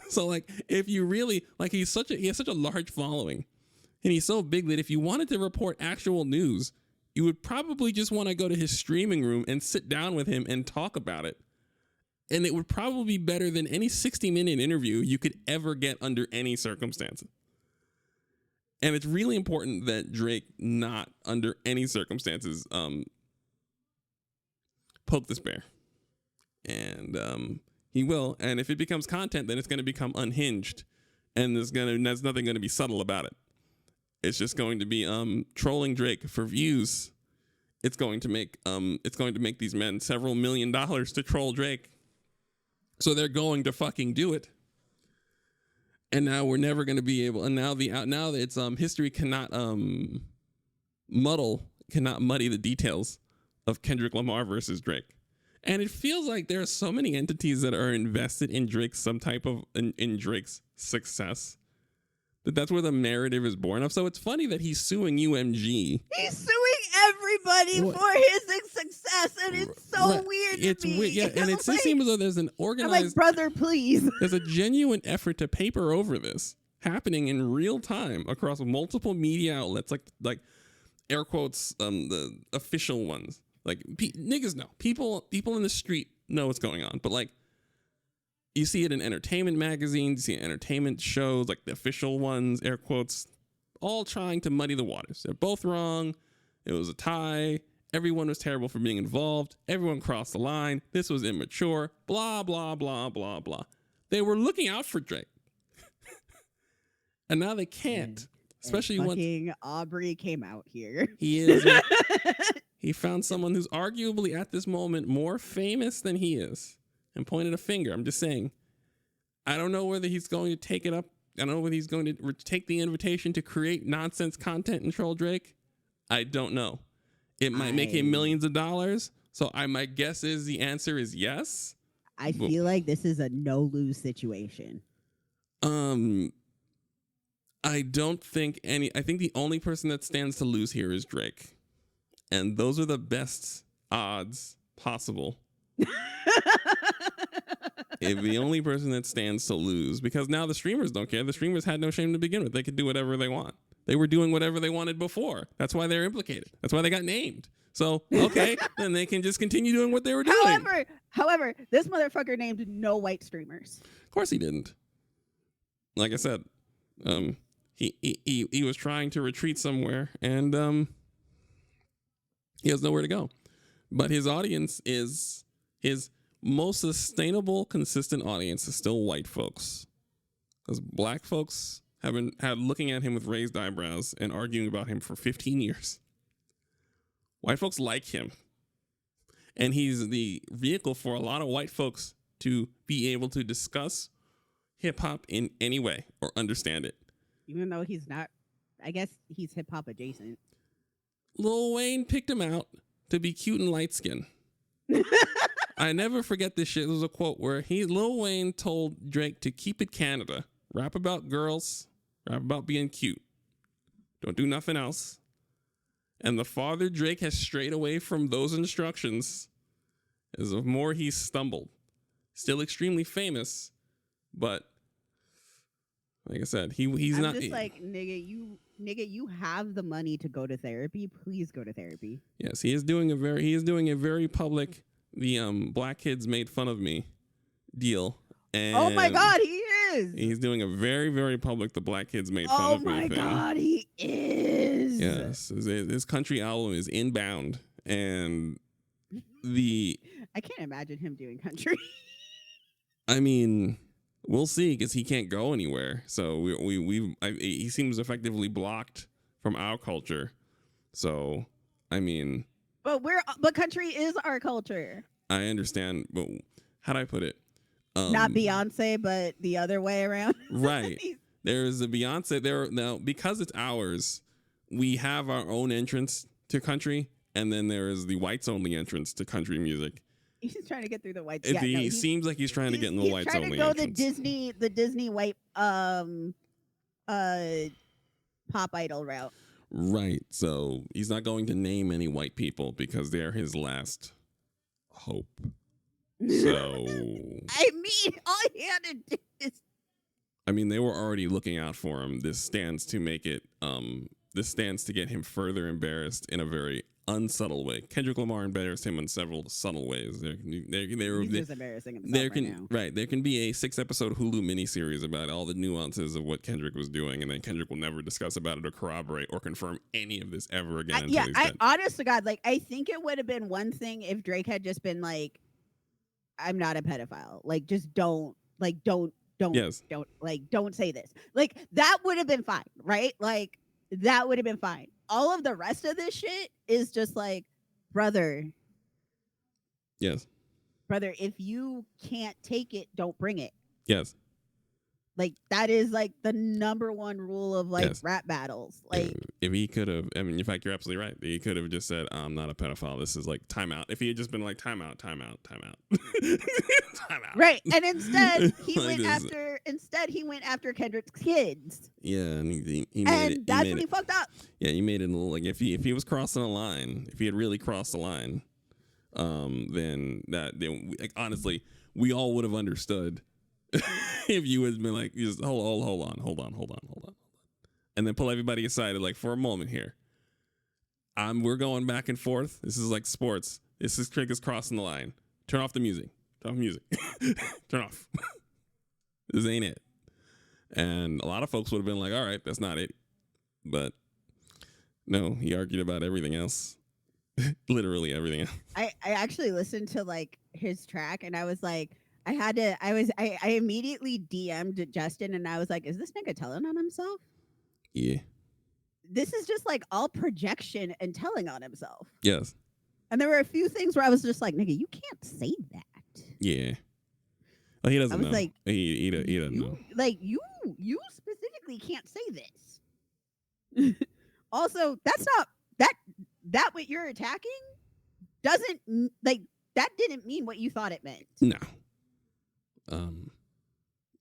S3: So like if you really he has such a large following, and he's so big that if you wanted to report actual news, you would probably just want to go to his streaming room and sit down with him and talk about it. And it would probably be better than any 60-minute interview you could ever get under any circumstances. And it's really important that Drake not under any circumstances poke this bear. And he will. And if it becomes content, then it's going to become unhinged. And there's nothing going to be subtle about it. It's just going to be trolling Drake for views. It's going to make these men several $1 million to troll Drake. So they're going to fucking do it. And now we're never going to be able. And now it's history cannot muddy the details of Kendrick Lamar versus Drake. And it feels like there are so many entities that are invested in Drake's in Drake's success. That's where the narrative is born of. So it's funny that he's suing UMG.
S4: He's suing everybody for his success, and it's so weird to me.
S3: Weird, yeah, and it seems as though there's an organized.
S4: I'm like, brother, please.
S3: There's a genuine effort to paper over this happening in real time across multiple media outlets, like air quotes, the official ones. Like niggas know, people in the street know what's going on, but like. You see it in entertainment magazines, you see it in entertainment shows, like the official ones, air quotes, all trying to muddy the waters. They're both wrong. It was a tie. Everyone was terrible for being involved. Everyone crossed the line. This was immature. Blah, blah, blah, blah, blah. They were looking out for Drake. And now they can't. Especially
S4: once Aubrey came out here.
S3: He found someone who's arguably at this moment more famous than he is. And pointed a finger. I'm just saying, I don't know whether he's going to take it up. I don't know whether he's going to take the invitation to create nonsense content and troll Drake. I don't know. It might make him millions of dollars. So my guess is the answer is yes.
S4: I feel like this is a no-lose situation.
S3: I don't think I think the only person that stands to lose here is Drake. And those are the best odds possible. If the only person that stands to lose, because now the streamers don't care. The streamers had no shame to begin with. They could do whatever they want. They were doing whatever they wanted before. That's why they're implicated. That's why they got named. So, okay, then they can just continue doing what they were doing.
S4: However, this motherfucker named no white streamers.
S3: Of course he didn't. Like I said, he was trying to retreat somewhere, and he has nowhere to go. But his audience is his most sustainable, consistent audience is still white folks, because black folks have been looking at him with raised eyebrows and arguing about him for 15 years. White folks like him, and he's the vehicle for a lot of white folks to be able to discuss hip hop in any way or understand it.
S4: Even though he's not, I guess he's hip hop adjacent.
S3: Lil Wayne picked him out to be cute and light skinned. I never forget this shit. There was a quote where Lil Wayne told Drake to keep it Canada. Rap about girls. Rap about being cute. Don't do nothing else. And the farther Drake has strayed away from those instructions, as the more he's stumbled. Still extremely famous, but like I said, he's
S4: I'm
S3: not.
S4: just like, nigga, you have the money to go to therapy. Please go to therapy.
S3: Yes, he is doing a very public. The black kids made fun of me deal. And
S4: Oh my God, he is.
S3: he's doing a very, very public. The black kids made fun of me.
S4: Oh my
S3: thing.
S4: God, he is.
S3: Yes, his country album is inbound, and
S4: I can't imagine him doing country.
S3: I mean, we'll see because he can't go anywhere. So he seems effectively blocked from our culture. So I mean,
S4: but country is our culture.
S3: I understand, but how do I put it?
S4: Not Beyonce, but the other way around.
S3: Right. There's a Beyonce there now because it's ours. We have our own entrance to country, and then there is the whites only entrance to country music.
S4: He's trying to get through the whites.
S3: He seems like he's trying to get in the whites only
S4: entrance.
S3: entrance.
S4: He's trying to go the Disney white pop idol route.
S3: Right. So he's not going to name any white people because they're his last hope. So
S4: I mean, all he had to do is.
S3: I mean, they were already looking out for him. This stands to make it. This stands to get him further embarrassed in a very unsubtle way. Kendrick Lamar embarrassed him in several subtle ways.
S4: He's just embarrassing himself now.
S3: Right. There can be a 6-episode Hulu miniseries about all the nuances of what Kendrick was doing, and then Kendrick will never discuss about it or corroborate or confirm any of this ever again.
S4: Honest to God, like, I think it would have been one thing if Drake had just been like, I'm not a pedophile. Like, just don't say this. Like, that would have been fine, right? Like, that would have been fine. All of the rest of this shit is just like, brother.
S3: Yes.
S4: Brother, if you can't take it, don't bring it.
S3: Yes.
S4: Like, that is like the number one rule of like rap battles. Like,
S3: if he could have, I mean, in fact, you're absolutely right. He could have just said, I'm not a pedophile. This is like timeout. If he had just been like, timeout. Timeout.
S4: Right. And instead he
S3: Like
S4: went after Kendrick's kids.
S3: Yeah, and he made
S4: and
S3: it.
S4: That's when he fucked up.
S3: Yeah, he made it like if he was crossing a line, if he had really crossed the line, then honestly, we all would have understood if you had been like, just hold on, and then pull everybody aside and like, for a moment here, we're going back and forth. This is like sports. This is Drake is crossing the line. Turn off the music. Turn off. This ain't it. And a lot of folks would have been like, all right, that's not it. But no, he argued about everything else. Literally everything else.
S4: I actually listened to like his track and I was like, I immediately DM'd Justin and I was like, is this nigga telling on himself?
S3: Yeah.
S4: This is just like all projection and telling on himself.
S3: Yes.
S4: And there were a few things where I was just like, nigga, you can't say that.
S3: Yeah. Well, he doesn't know.
S4: Like,
S3: he doesn't know.
S4: Like, you specifically can't say this. Also, that's not that what you're attacking doesn't like that didn't mean what you thought it meant.
S3: No.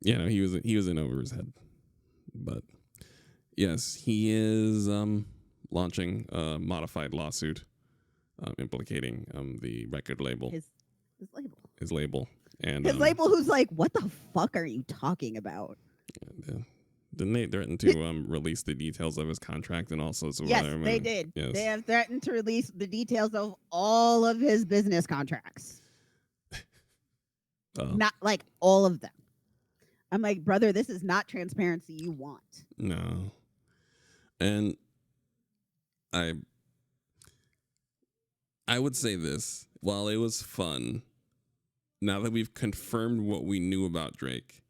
S3: Yeah, no, he was in over his head. But yes, he is launching a modified lawsuit implicating the record label.
S4: His label.
S3: His label. And
S4: his label who's like, what the fuck are you talking about?
S3: Didn't they threaten to release the details of his contract and all sorts of
S4: Yes, they did.
S3: Yes.
S4: They have threatened to release the details of all of his business contracts. Not like all of them. I'm like, brother, this is not transparency you want.
S3: No. And I would say this, while it was fun, now that we've confirmed what we knew about Drake,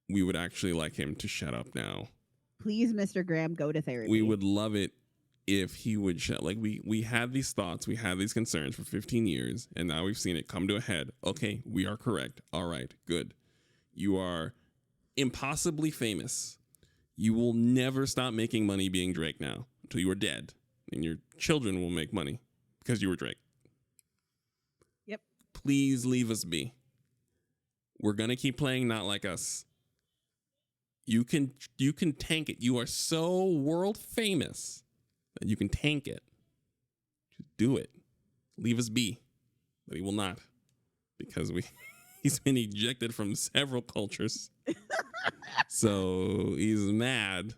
S3: we would actually like him to shut up now.
S4: Please, Mr. Graham, go to therapy.
S3: We would love it if he would shut. Like, we had these thoughts, we had these concerns for 15 years, and now we've seen it come to a head. Okay, we are correct. All right, good. You are impossibly famous. You will never stop making money being Drake now until you are dead, and your children will make money because you were Drake.
S4: Yep.
S3: Please leave us be. We're gonna keep playing Not Like Us. You can tank it. You are so world famous that you can tank it. Just do it. Leave us be. But he will not. Because he's been ejected from several cultures. So he's mad.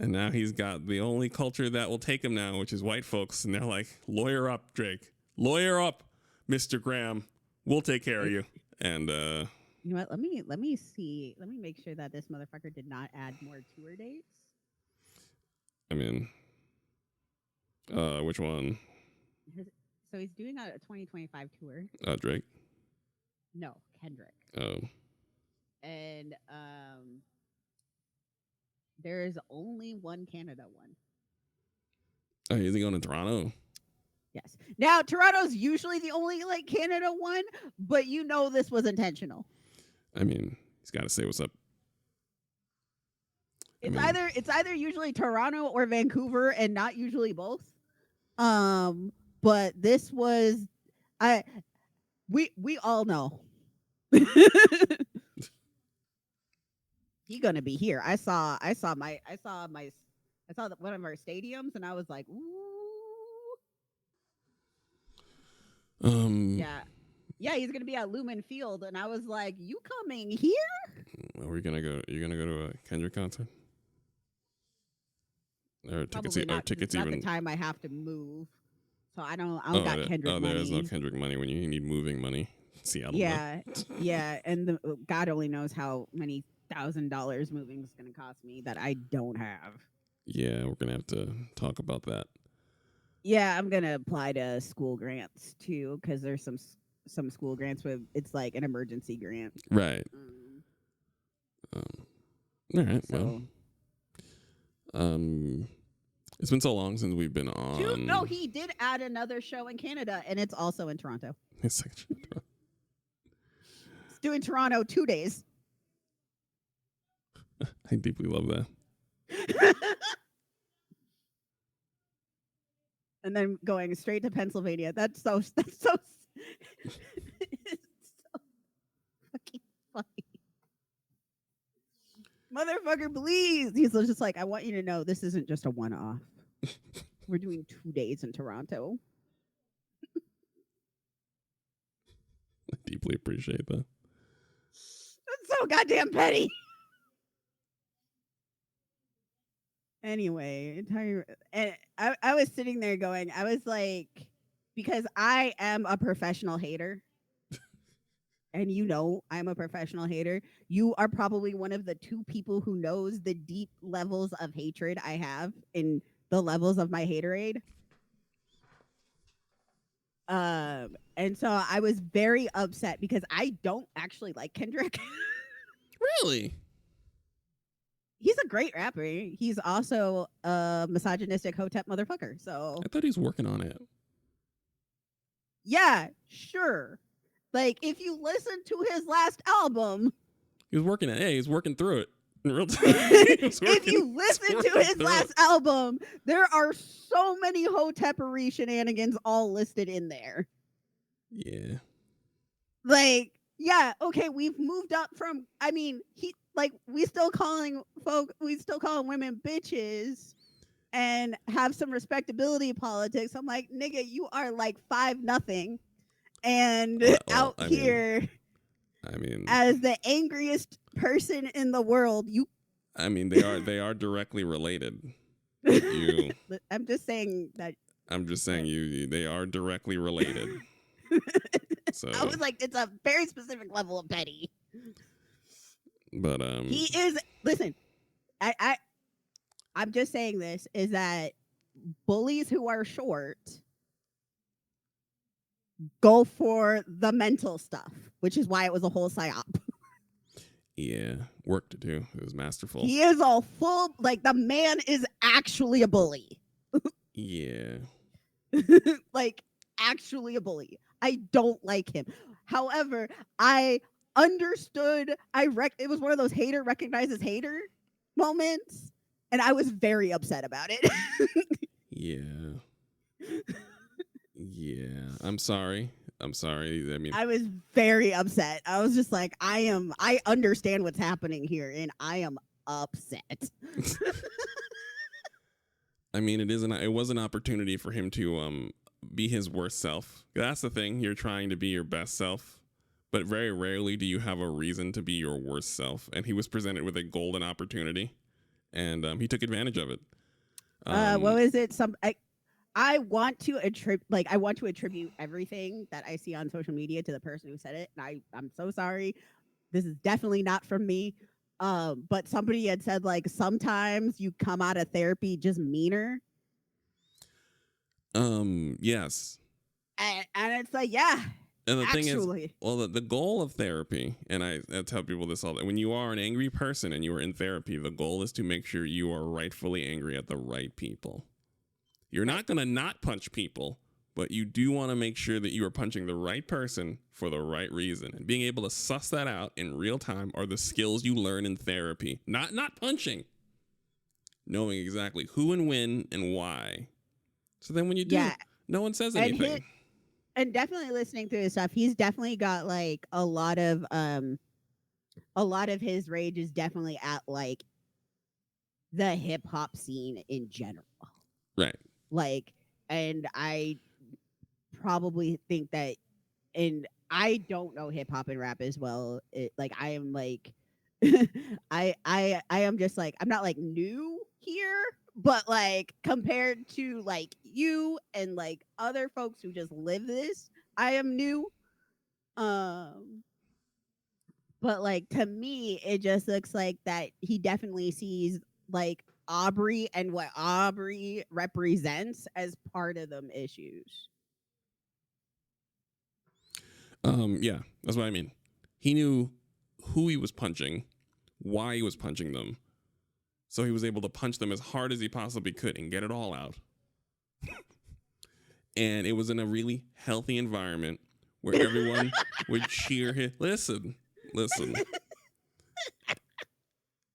S3: And now he's got the only culture that will take him now, which is white folks. And they're like, lawyer up, Drake. Lawyer up, Mr. Graham. We'll take care of you. And
S4: You know what? Let me see. Let me make sure that this motherfucker did not add more tour dates.
S3: I mean, which one?
S4: So he's doing a 2025 tour.
S3: Drake.
S4: No, Kendrick.
S3: Oh.
S4: And there is only one Canada one.
S3: Oh, is he going to Toronto?
S4: Yes. Now Toronto's usually the only like Canada one, but you know this was intentional.
S3: I mean, he's got to say what's up.
S4: It's either usually Toronto or Vancouver, and not usually both. But this was, we all know. He gonna be here. I saw one of our stadiums, and I was like, ooh. Yeah, he's gonna be at Lumen Field, and I was like, you coming here?
S3: Are we gonna go? Are you gonna go to a Kendrick concert? Or tickets?
S4: Probably
S3: Or tickets
S4: not
S3: even?
S4: the time I have to move, so I don't got Kendrick money.
S3: There is no Kendrick money when you need moving money. Seattle.
S4: Yeah, and God only knows how many $1,000 moving is going to cost me that I don't have.
S3: Yeah, we're gonna have to talk about that.
S4: Yeah, I'm gonna apply to school grants too, because there's some school grants with it's like an emergency grant.
S3: Right. All right.
S4: So.
S3: Well. It's been so long since we've been on.
S4: No, he did add another show in Canada, and it's also in Toronto.
S3: It's
S4: doing Toronto 2 days.
S3: I deeply love that.
S4: And then going straight to Pennsylvania. That's so it's so fucking funny. Motherfucker, please. He's just like, I want you to know this isn't just a one-off. We're doing 2 days in Toronto.
S3: I deeply appreciate that.
S4: That's so goddamn petty. Anyway, and I was sitting there going, I was like, because I am a professional hater. And you know I'm a professional hater. You are probably one of the 2 people who knows the deep levels of hatred I have in the levels of my haterade. And so I was very upset because I don't actually like Kendrick.
S3: Really?
S4: He's a great rapper. He's also a misogynistic hotep motherfucker. So
S3: I thought he was working on it.
S4: Yeah, sure. Like, if you listen to his last album,
S3: he was working at. Hey, he's working through it in real time.
S4: If you listen to his last album, there are so many hotepery shenanigans all listed in there.
S3: Yeah.
S4: Like, yeah, okay, we've moved up from. I mean, we still calling women bitches and have some respectability politics. I'm like, nigga, you are like 5-0. And here, as the angriest person in the world,
S3: they are directly related.
S4: I'm just saying that.
S3: They are directly related. So
S4: I was like, it's a very specific level of petty.
S3: But
S4: he is. Listen, I'm just saying this is that bullies who are short go for the mental stuff, which is why it was a whole psyop.
S3: Yeah, work to do. It was masterful.
S4: He is all full, like, the man is actually a bully.
S3: Yeah.
S4: Like, actually a bully. I don't like him. However, I understood. It was one of those hater recognizes hater moments, and I was very upset about it.
S3: Yeah. Yeah, I'm sorry. I'm sorry. I mean,
S4: I was very upset. I was just like, I understand what's happening here, and I am upset.
S3: I mean, it was an opportunity for him to be his worst self. That's the thing. You're trying to be your best self, but very rarely do you have a reason to be your worst self. And he was presented with a golden opportunity, and he took advantage of it.
S4: What was it? I want to attribute everything that I see on social media to the person who said it, and I'm so sorry. This is definitely not from me. But somebody had said like sometimes you come out of therapy just meaner,
S3: Yes.
S4: and it's like yeah,
S3: And the thing is,
S4: actually,
S3: well, the goal of therapy, and I tell people this all day, when you are an angry person and you are in therapy, the goal is to make sure you are rightfully angry at the right people. You're not going to not punch people, but you do want to make sure that you are punching the right person for the right reason. And being able to suss that out in real time are the skills you learn in therapy. Not punching. Knowing exactly who and when and why. So then when you do, no one says anything.
S4: And definitely listening through his stuff, he's definitely got like a lot of his rage is definitely at like the hip hop scene in general.
S3: Right.
S4: Like, and I probably think that, and I don't know hip hop and rap as well. Like I am like, I am just like I'm not like new here, but like compared to like you and like other folks who just live this, I am new. But like to me, it just looks like that he definitely sees like Aubrey and what Aubrey represents as part of them issues.
S3: Yeah, that's what I mean. He knew who he was punching, why he was punching them, so he was able to punch them as hard as he possibly could and get it all out. And it was in a really healthy environment where everyone would cheer him. Listen.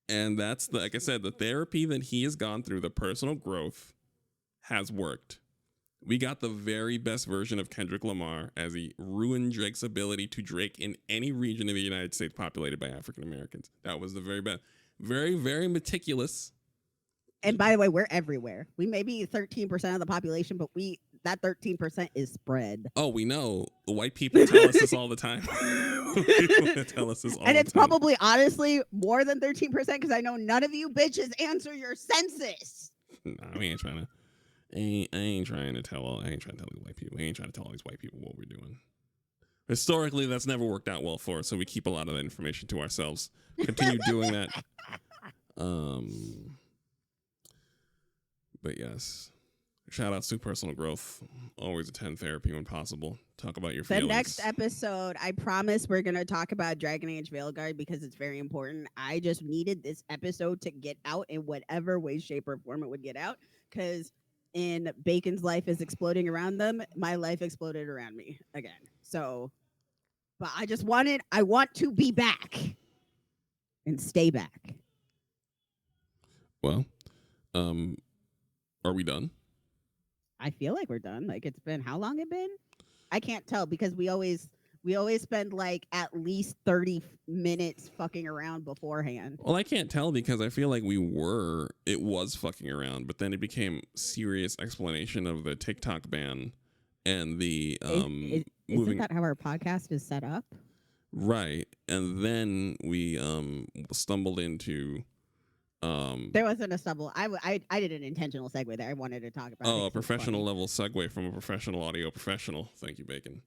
S3: And that's like I said, the therapy that he has gone through, the personal growth has worked. We got the very best version of Kendrick Lamar as he ruined Drake's ability to Drake in any region of the United States populated by African Americans. That was the very best. Very, very meticulous.
S4: And by the way, we're everywhere. We may be 13% of the population, but that 13% is spread.
S3: Oh, we know. The white people tell us this all the time. Tell us this all
S4: and
S3: the
S4: it's
S3: time.
S4: probably honestly more than 13% because I know none of you bitches answer your census.
S3: Nah, we ain't trying to. I ain't trying to tell these white people. I ain't trying to tell all these white people what we're doing. Historically, that's never worked out well for us, so we keep a lot of that information to ourselves. Continue doing that. But yes, shout outs to personal growth. Always attend therapy when possible. Talk about your feelings.
S4: The next episode, I promise we're going to talk about Dragon Age Veilguard because it's very important. I just needed this episode to get out in whatever way, shape, or form it would get out because in Bacon's life is exploding around them, my life exploded around me again. So, but I want to be back and stay back.
S3: Well, are we done?
S4: I feel like we're done. Like it's been how long it been? I can't tell because we always spend like at least 30 minutes fucking around beforehand.
S3: Well, I can't tell because I feel like it was fucking around, but then it became serious explanation of the TikTok ban and the
S4: Isn't that how our podcast is set up?
S3: Right. And then we stumbled into
S4: there wasn't a stumble. I did an intentional segue there. I wanted to talk about
S3: a professional level segue from a professional audio professional. Thank you, Bacon.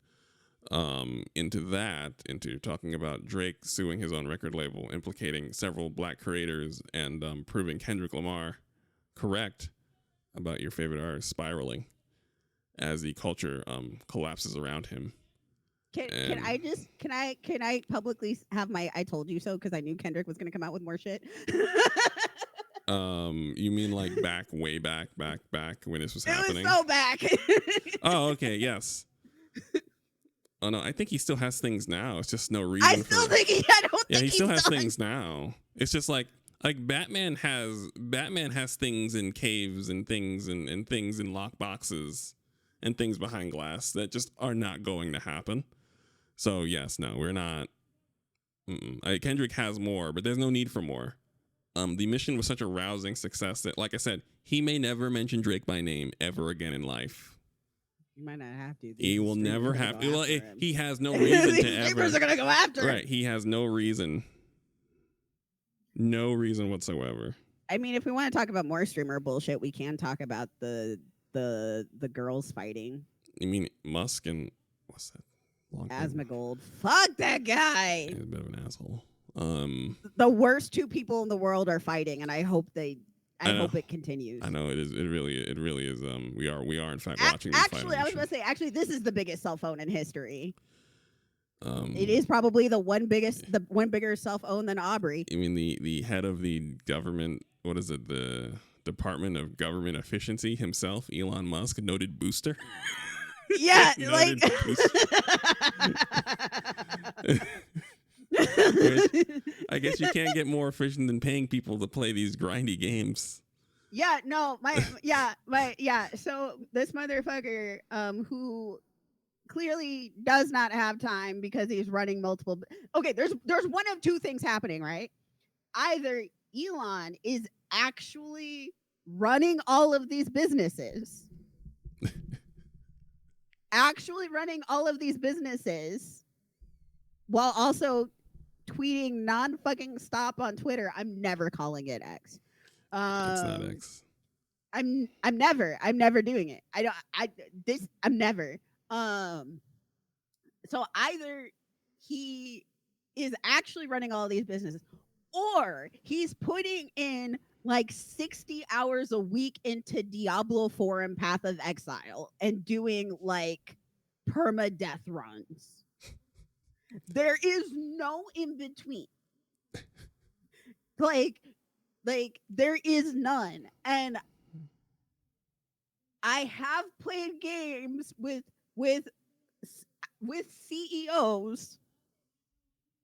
S3: Into talking about Drake suing his own record label, implicating several black creators, and proving Kendrick Lamar correct about your favorite artist spiraling as the culture collapses around him.
S4: Can I publicly have my I told you so because I knew Kendrick was going to come out with more shit.
S3: You mean like way back when this was happening?
S4: It was so back.
S3: Oh, okay, yes. Oh no, I think he still has things now. It's just no reason.
S4: I still think
S3: he still has things now. It's just like Batman has things in caves and things and things in lock boxes, and things behind glass that just are not going to happen. So yes, no, we're not. Kendrick has more, but there's no need for more. The mission was such a rousing success that, like I said, he may never mention Drake by name ever again in life.
S4: You might not have to.
S3: He will never have. Well, he has no
S4: These
S3: reason to ever.
S4: streamers are gonna go after him.
S3: Right, he has no reason. No reason whatsoever.
S4: I mean, if we want to talk about more streamer bullshit, we can talk about the girls fighting.
S3: You mean Musk and what's that?
S4: Asmongold. Fuck that guy.
S3: He's a bit of an asshole.
S4: The worst two people in the world are fighting, and I hope it continues.
S3: I know it is. It really is. We are in fact watching.
S4: Actually, I was going to say. Actually, this is the biggest cell phone in history. It is probably the one bigger cell phone than Aubrey.
S3: I mean the head of the government. What is it? The Department of Government Efficiency himself, Elon Musk, noted booster.
S4: Yeah, like.
S3: I guess you can't get more efficient than paying people to play these grindy games.
S4: Yeah, no, So this motherfucker, who clearly does not have time because he's running multiple. Okay, there's one of two things happening, right? Either Elon is actually running all of these businesses. While also tweeting non-fucking stop on Twitter. I'm never calling it X.
S3: It's not X.
S4: I'm never doing it. I'm never. So either he is actually running all these businesses, or he's putting in like 60 hours a week into Diablo 4 and Path of Exile and doing like permadeath runs. There is no in between. Like there is none. And I have played games with CEOs.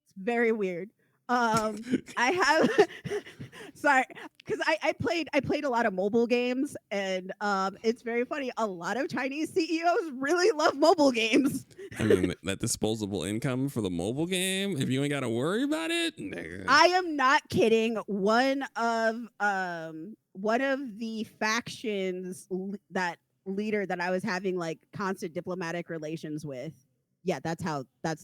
S4: It's very weird. I have sorry, because I played a lot of mobile games, and it's very funny. A lot of Chinese CEOs really love mobile games.
S3: I mean, that disposable income for the mobile game, if you ain't got to worry about it.
S4: I am not kidding. One of the factions that leader that I was having like constant diplomatic relations with. Yeah, that's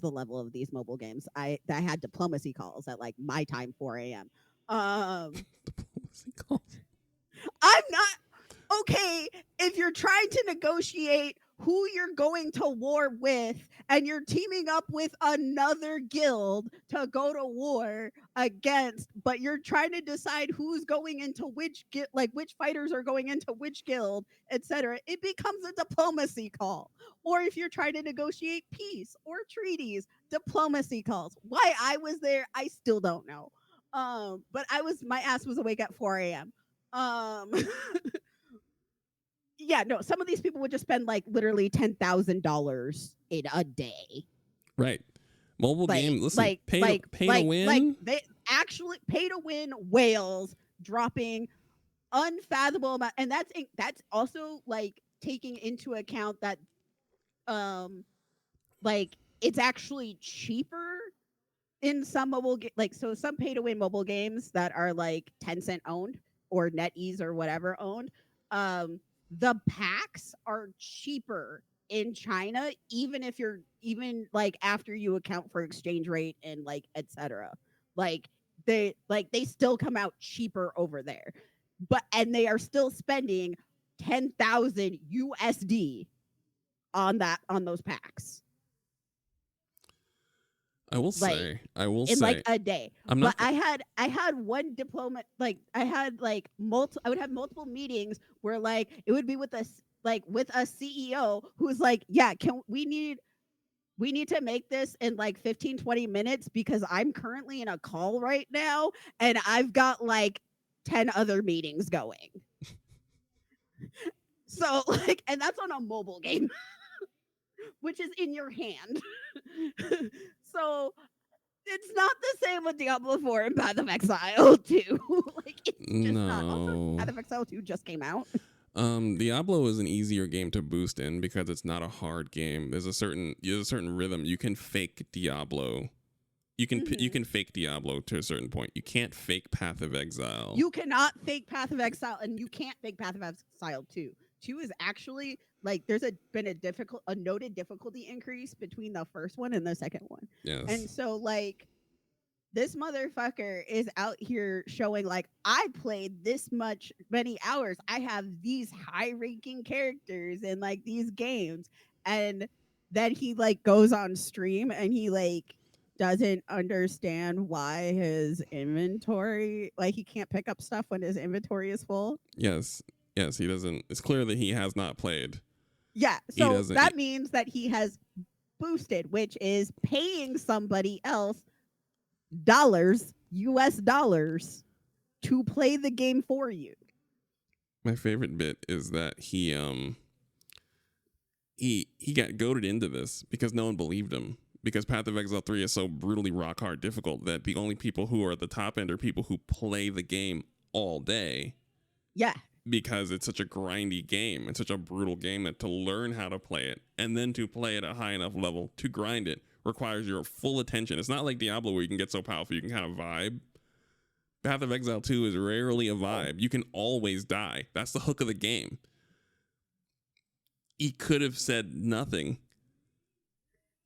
S4: the level of these mobile games. I had diplomacy calls at like my time, 4 a.m.
S3: Diplomacy calls.
S4: I'm not okay. If you're trying to negotiate who you're going to war with, and you're teaming up with another guild to go to war against, but you're trying to decide who's going into which guild, like which fighters are going into which guild, etc., it becomes a diplomacy call. Or if you're trying to negotiate peace or treaties, diplomacy calls. Why I was there, I still don't know. But my ass was awake at 4 a.m. Yeah, no, some of these people would just spend like literally $10,000 in a day.
S3: Right. Mobile game, listen, pay to win.
S4: Like they actually pay to win whales dropping unfathomable amount. And that's also like taking into account that like it's actually cheaper in some mobile so some pay to win mobile games that are like Tencent owned or NetEase or whatever owned. The packs are cheaper in China, even like after you account for exchange rate and like etc. Like they still come out cheaper over there, and they are still spending 10,000 USD on those packs.
S3: I will say
S4: in like a day. I had one diplomat, like I would have multiple meetings where like it would be with a CEO who's like, yeah, we need to make this in like 15-20 minutes because I'm currently in a call right now and I've got like 10 other meetings going. So like, and that's on a mobile game, which is in your hand. So it's not the same with Diablo 4 and Path of Exile 2. Like it's just not. Also, Path of Exile 2 just came out.
S3: Diablo is an easier game to boost in because it's not a hard game. There's a certain rhythm. You can fake Diablo. You can fake Diablo to a certain point. You can't fake Path of Exile.
S4: You cannot fake Path of Exile, and you can't fake Path of Exile 2. 2 is actually like there's been a noted difficulty increase between the first one and the second one.
S3: Yes.
S4: And so like this motherfucker is out here showing like I played this many hours. I have these high ranking characters in like these games, and then he like goes on stream and he like doesn't understand why his inventory like he can't pick up stuff when his inventory is full.
S3: Yes, he doesn't. It's clear that he has not played.
S4: Yeah, so that means that he has boosted, which is paying somebody else US dollars to play the game for you.
S3: My favorite bit is that he got goaded into this because no one believed him. Because Path of Exile 3 is so brutally rock hard difficult that the only people who are at the top end are people who play the game all day.
S4: Yeah.
S3: Because it's such a grindy game. It's such a brutal game that to learn how to play it and then to play it at a high enough level to grind it requires your full attention. It's not like Diablo where you can get so powerful you can kind of vibe. Path of Exile 2 is rarely a vibe. You can always die. That's the hook of the game. He could have said nothing.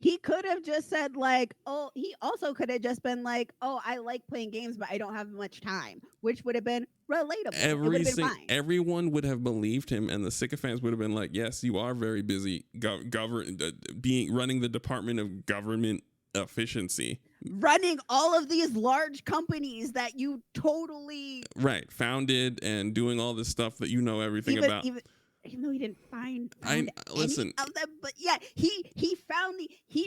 S4: He could have just said like, oh, he also could have just been like, oh, I like playing games, but I don't have much time, which would have been relatable.
S3: Everyone would have believed him, and the sycophants would have been like, yes, you are very busy running the Department of Government Efficiency.
S4: Running all of these large companies that you totally...
S3: Right, founded and doing all this stuff that you know everything about.
S4: Even though he didn't find
S3: listen,
S4: any of them, but yeah, he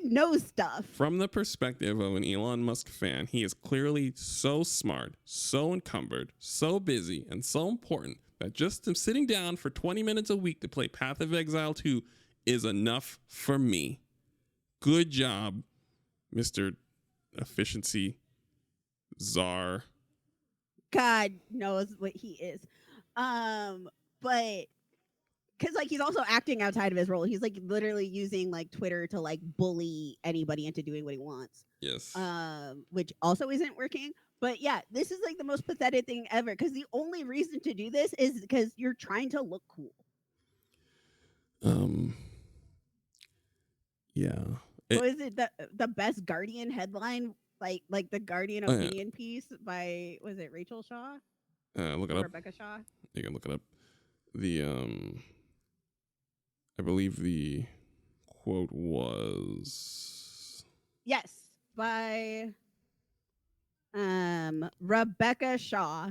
S4: knows stuff.
S3: From the perspective of an Elon Musk fan, he is clearly so smart, so encumbered, so busy, and so important that just him sitting down for 20 minutes a week to play Path of Exile 2 is enough for me. Good job, Mr. Efficiency Czar.
S4: God knows what he is. But because like he's also acting outside of his role. He's like literally using like Twitter to like bully anybody into doing what he wants.
S3: Yes.
S4: Which also isn't working. But yeah, this is like the most pathetic thing ever because the only reason to do this is because you're trying to look cool.
S3: Yeah.
S4: What is it? The best Guardian headline? Like the Guardian opinion piece by, was it Rachel Shaw?
S3: Look it up.
S4: Rebecca Shaw?
S3: You can look it up. I believe the quote was...
S4: Yes, by Rebecca Shaw.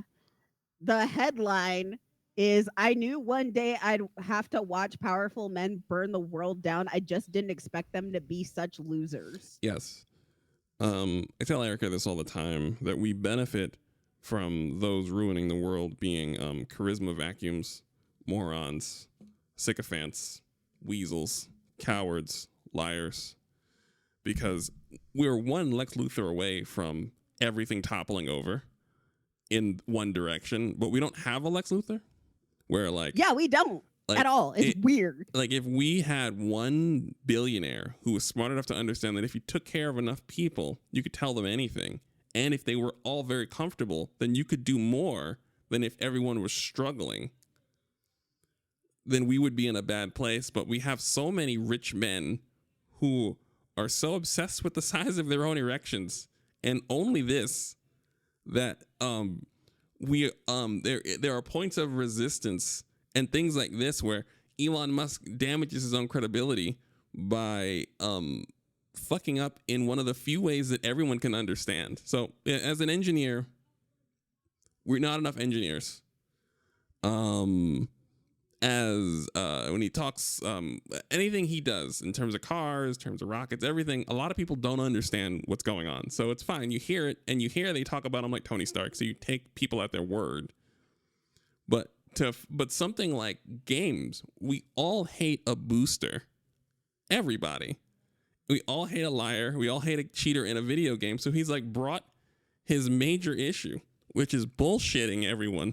S4: The headline is, I knew one day I'd have to watch powerful men burn the world down. I just didn't expect them to be such losers.
S3: Yes. I tell Erica this all the time, that we benefit from those ruining the world being charisma vacuums, morons, sycophants, weasels, cowards, liars, because we're one Lex Luthor away from everything toppling over in one direction, but we don't have a Lex Luthor where like...
S4: Yeah, we don't at all. It's weird.
S3: Like if we had one billionaire who was smart enough to understand that if you took care of enough people, you could tell them anything. And if they were all very comfortable, then you could do more than if everyone was struggling. Then we would be in a bad place. But we have so many rich men who are so obsessed with the size of their own erections and only this, that there are points of resistance and things like this where Elon Musk damages his own credibility by fucking up in one of the few ways that everyone can understand. So as an engineer, we're not enough engineers. When he talks, anything he does in terms of cars, in terms of rockets, everything, a lot of people don't understand what's going on. So it's fine. You hear it, and you hear they talk about him like Tony Stark. So you take people at their word. But something like games, we all hate a booster. Everybody. We all hate a liar. We all hate a cheater in a video game. So he's like brought his major issue, which is bullshitting everyone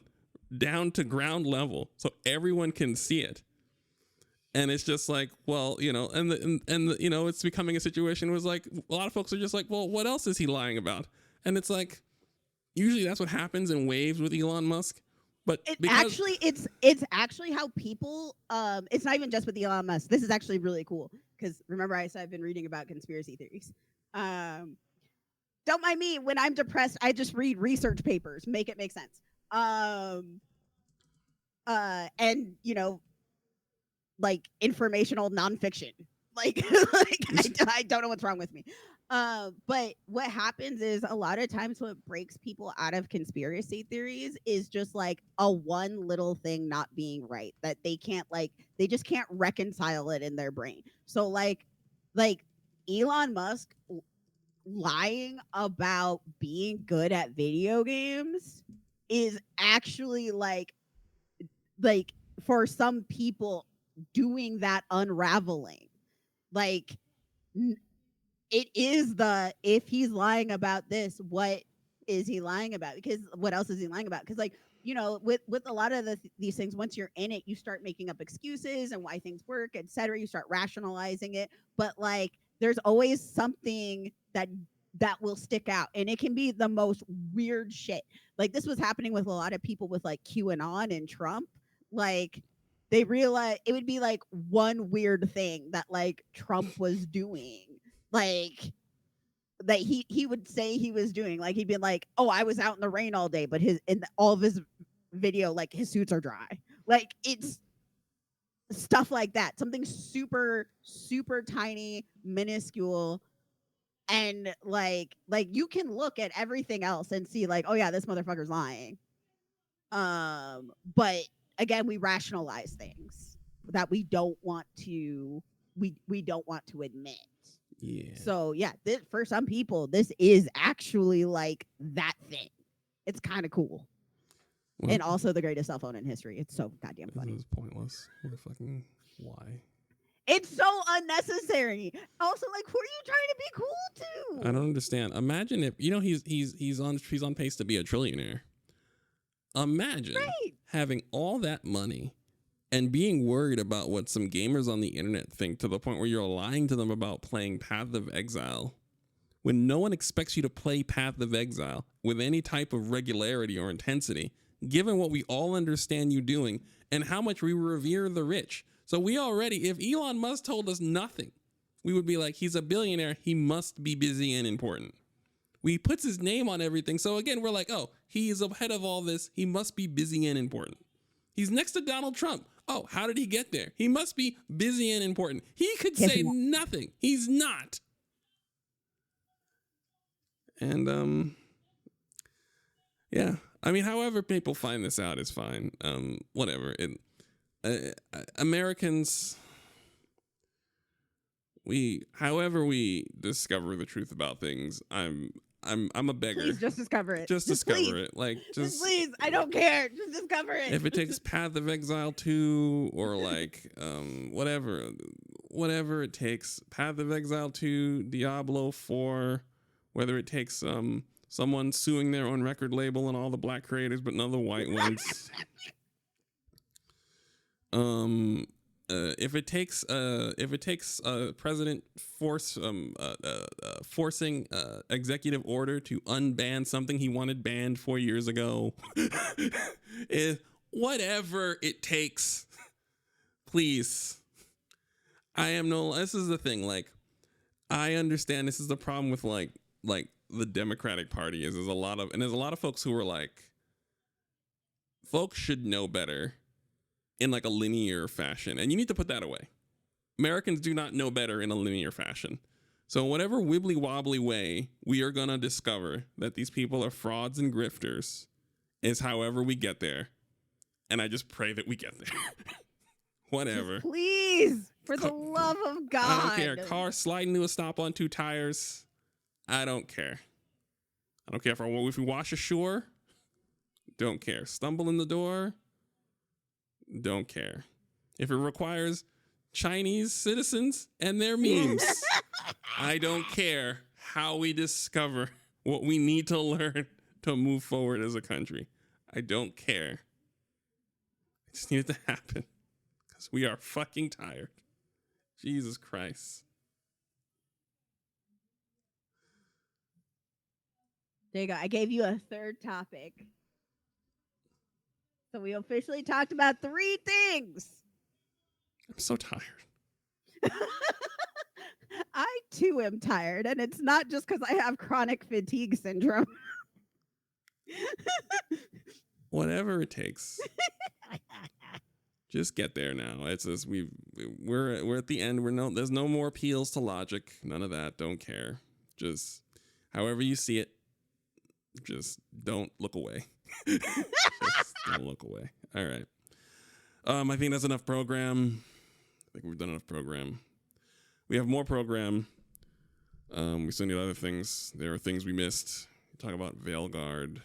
S3: down to ground level so everyone can see it. And it's just like, well, you know, you know, it's becoming a situation where it's like a lot of folks are just like, well, what else is he lying about? And it's like, usually that's what happens in waves with Elon Musk. But
S4: it's actually how people it's not even just with Elon Musk. This is actually really cool because remember I said I've been reading about conspiracy theories. Don't mind me when I'm depressed. I just read research papers, make it make sense. And you know, like informational nonfiction. Like, I don't know what's wrong with me. But what happens is a lot of times what breaks people out of conspiracy theories is just like a one little thing not being right that they can't they just can't reconcile it in their brain. So like Elon Musk lying about being good at video games is actually like for some people doing that unraveling. Like it is if he's lying about this, what is he lying about? Because what else is he lying about? Because like, you know, with a lot of these things, once you're in it, you start making up excuses and why things work, etc. You start rationalizing it, but like there's always something that will stick out, and it can be the most weird shit. Like this was happening with a lot of people with like QAnon and Trump. Like they realized it would be like one weird thing that like Trump was doing, like that he would say he was doing. Like he'd be like, "Oh, I was out in the rain all day," but all of his video, like his suits are dry. Like it's stuff like that. Something super super tiny, minuscule, and like you can look at everything else and see like, oh yeah, this motherfucker's lying. But again, we rationalize things that we don't want to we don't want to admit.
S3: yeah.
S4: So yeah, for some people, this is actually like that thing. It's kind of cool.
S3: Well,
S4: And also the greatest cell phone in history. It's so goddamn funny.
S3: This is pointless. What the fucking why?
S4: It's so unnecessary. Also, like, who are you trying to be cool to?
S3: I don't understand. Imagine if you know he's on pace to be a trillionaire. Imagine having all that money and being worried about what some gamers on the internet think to the point where you're lying to them about playing Path of Exile when no one expects you to play Path of Exile with any type of regularity or intensity, given what we all understand you doing and how much we revere the rich. So we already, if Elon Musk told us nothing, we would be like, he's a billionaire. He must be busy and important. He puts his name on everything. So again, we're like, oh, he is ahead of all this. He must be busy and important. He's next to Donald Trump. Oh, how did he get there? He must be busy and important. He could say nothing. He's not. And yeah. I mean, however people find this out is fine. Whatever. Americans, however we discover the truth about things, I'm a beggar.
S4: Please just discover it.
S3: Just discover it. Like just
S4: please. I don't care. Just discover it.
S3: If it takes Path of Exile 2 or like whatever it takes, Path of Exile 2, Diablo 4, whether it takes someone suing their own record label and all the black creators but none of the white ones. If it takes president forcing executive order to unban something he wanted banned 4 years ago, whatever it takes, please. This is the thing. Like, I understand this is the problem with like the Democratic Party is there's a lot of folks who are like, folks should know better in like a linear fashion. And you need to put that away. Americans do not know better in a linear fashion. So whatever wibbly wobbly way we are going to discover that these people are frauds and grifters is however we get there. And I just pray that we get there. Whatever.
S4: Just please, for the love of God.
S3: I don't care. Car sliding to a stop on 2 tires. I don't care. I don't care if we wash ashore. Don't care. Stumble in the door. Don't care. If it requires Chinese citizens and their memes, I don't care how we discover what we need to learn to move forward as a country. I don't care. I just need it to happen because we are fucking tired. Jesus Christ.
S4: There you go. I gave you a third topic. So we officially talked about 3 things.
S3: I'm so tired.
S4: I too am tired, and it's not just because I have chronic fatigue syndrome.
S3: Whatever it takes. Just get there now. It's just we're at the end. There's no more appeals to logic. None of that. Don't care. Just however you see it. Just don't look away. Just don't look away. All right. I think that's enough program. I think we've done enough program. We have more program. We still need other things. There are things we missed. Talk about Veilguard.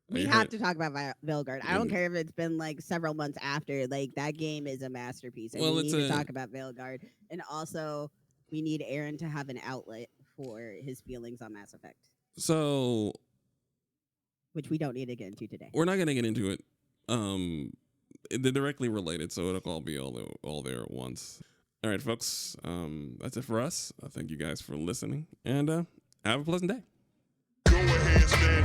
S4: We have to talk about Veilguard. I don't care if it's been like several months after. Like that game is a masterpiece, and we need to talk about Veilguard. And also, we need Aaron to have an outlet for his feelings on Mass Effect.
S3: So,
S4: which we don't need to get into today.
S3: We're not going to get into it. They're directly related, so it'll all be all there at once. All right, folks. That's it for us. Thank you guys for listening, and have a pleasant day.
S2: Go ahead, stand